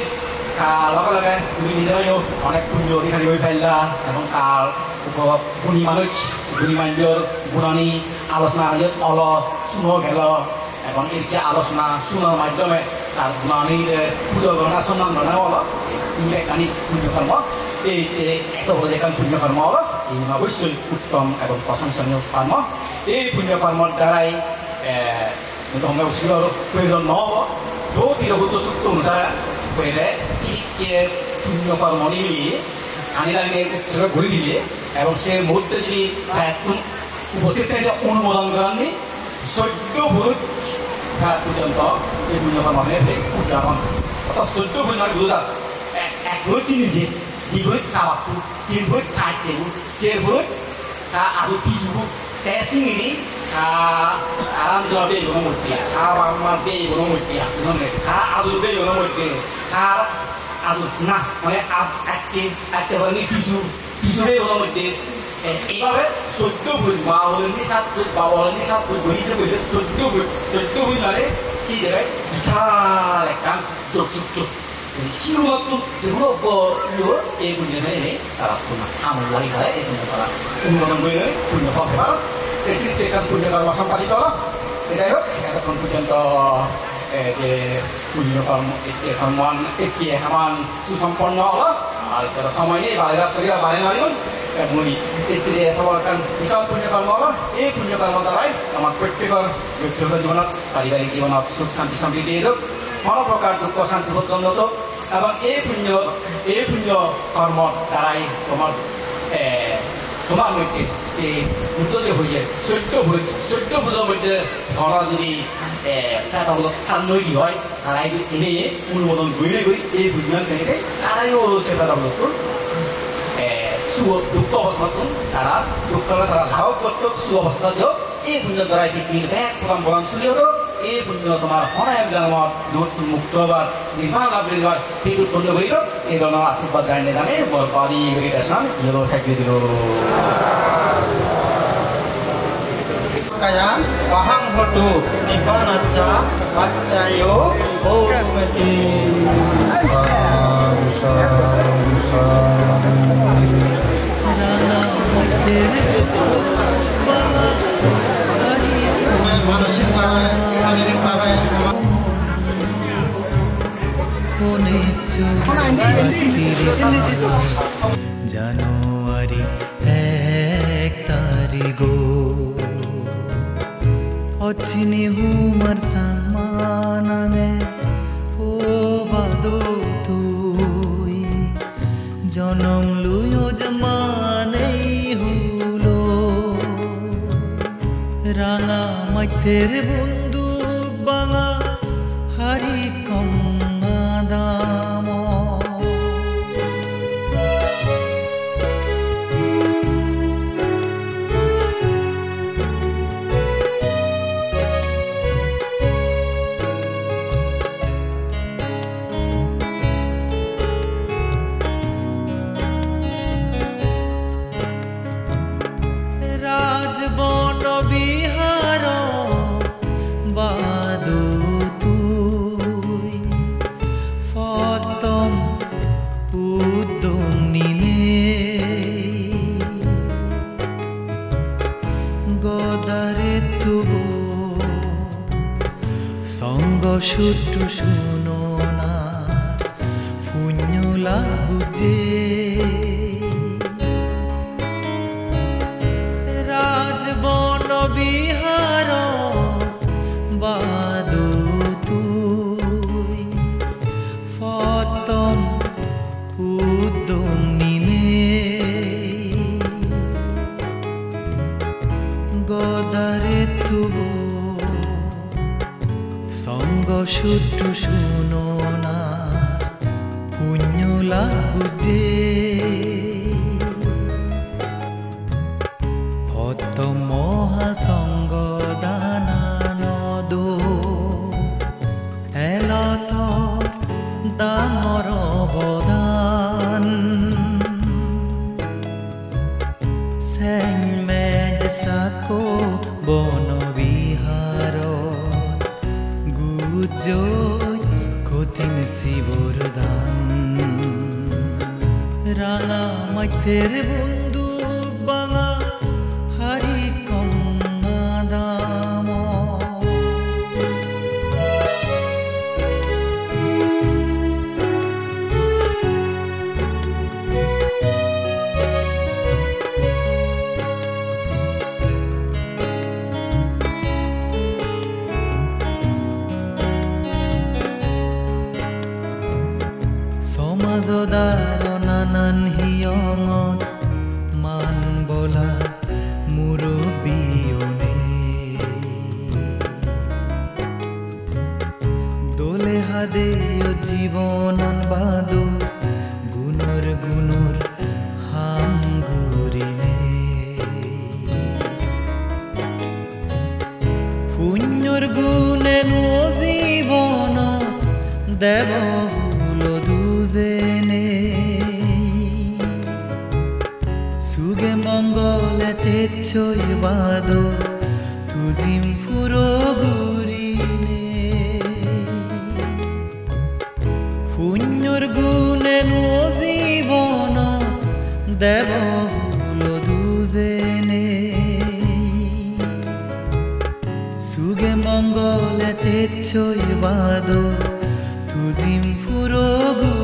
kalau kan ini dia অনেক পুজো এখানে হয়ে ফেললা এবং কাল গুণী মানুষ গুণী মানুষের গুণানী আলোচনা অল শুনো গেল এবং এই যে আলোচনা শুনার মাধ্যমে তার গুণানীদের পুজো গণনা সম্মান গণনা হলো এখানে পুণ্যকর্ম এই এত বড় যেখানে পুণ্যকর্ম হলো অবশ্যই উত্তম এবং প্ৰশংসনীয় কৰ্ম এই পুণ্য কৰ্মৰ দ্বাৰাই ধৰ্ম উচিতৰ প্ৰয়োজন নহ'ব তিৰহুত সূত্র অনুসারে হইলে পুণ্য কর্ম নিমিলিয়ে আনি দাঁড়িয়ে উত্তর ঘুরে দিলে এবং সে মুহূর্তে যদি উপস্থিত থাকে অনুমোদন করেননি 14 ভূত পর্যন্ত এই পুণ্য কর্ম উদযাপন অর্থাৎ 14 ভূত মানে বুঝা এক ভূত তিনজে দুই ভূত খাওয়াতু তিন ভূত খাইতে চার ভূত আরো কিছু টেসিংনি আরাম জবে কোনো মূর্তি বাবা বে কোনো মূর্তি আদুর বে কোনো মূর্তি আদুর না মানে একেবারে কিছু বে কোনো মূর্তি এইভাবে 14 ভূত মা হলেনি 7 ভূত বাবা হলেনি 7 ভূত বইতে বইতে 14 ভূত মানে কি দেবে বিশাল একটা চোখ 시루막도 들어오고 이 분야에 살았구나. 아무 말이가 있습니다. 운동하는 거에 분야가 대신 때가 분야가 마찬가지더라. 그래요? 그래서 분야도 이제 분야가 이제 한번 이제 한번 수성ponno라. 알더라. সময় বাইরে সরিয়া বাইরে মারিন মুনি ইত্যাদি সবাইকান বিশাল পুণ্য কর্ম 이 পুণ্য কর্ম দ্বারাই আমার প্রত্যেকের ব্যক্তিগত জীবন পারিবারিক জীবন সুখ শান্তি সমৃদ্ধি এলো কোনো প্রকার দুঃখ শান্তি উন্নত এবং এই পুণ্য কর্ম দ্বারাই তোমার মধ্যে যে উত্তরে হয়ে 14 ভূতের মধ্যে ধরা যদি স্থান তৈরি হয় তারাই এনে অনুমোদন করে এই বুঝলাম থেকে তারাইও সেবাদামূলক দুঃখ অবস্থা তারা দুঃখ তারা লাভ করতো সু অবস্থাতেও এই পুণ্য দ্বারা এটি প্রথম বরণ চলিয়ে এই পুণ্য তোমার অনেক জন্মত মুক্ত হবার নির্মাণ লাভ করিবার ঠিক উৎপন্ন করিল এই ধরনের আশীর্বাদ জানিয়ে জানে বরপারি মেডিটেশন ইয়েলো থাকবে দিল kaya pahang hotu nipanacha pacayo ometi জানুয়ারি 1 তারিখ অচিনি হুমার সামানাঙে ও বাদো তুই জনম লুয়ো জমানেই হুলো রাঙা মাইতের বন্দুক বাঙা হারি কঙ্গা দাম রাজবন বিহার বাদো তুই ফতম উদ্যম নিনে গদারে তুব সঙ্গ সূত্র শুনোনার পুণ্য লাগুজে রাজবন বিহার বাদো তুই ফতম উদ্যম নিনে গদারে তুব সঙ্গ সূত্র শুনোনার পুণ্য লাগুজে মহাসঙ্গ দানানদ এলত ডাঙৰ অৱদান চেংমেজ চাকো বনবিহাৰত গুজৈ কঠিন শিৱৰ দান ৰাঙা মাইতেৰ বন্দুক বাঙা হারি কঙ্গা দাম মাজদাৰ নানান হিয়ঙত মান বলা মুৰব্বীয়নে দোলে হাদে জীৱনন বাদো গুণৰ হামগুৰিনে পুণ্যৰ গুণে জীৱন দেৱহুল দুজেনে সুগে মংগলে তেচ্ছই বাদো তুজিম ফুৰগুৰিনে পুণ্যৰ গুণে জীৱন দেৱহুল দুজেনে সুগে মংগলে তেচ্ছই বাদো তুজিম ফুৰগুৰিনে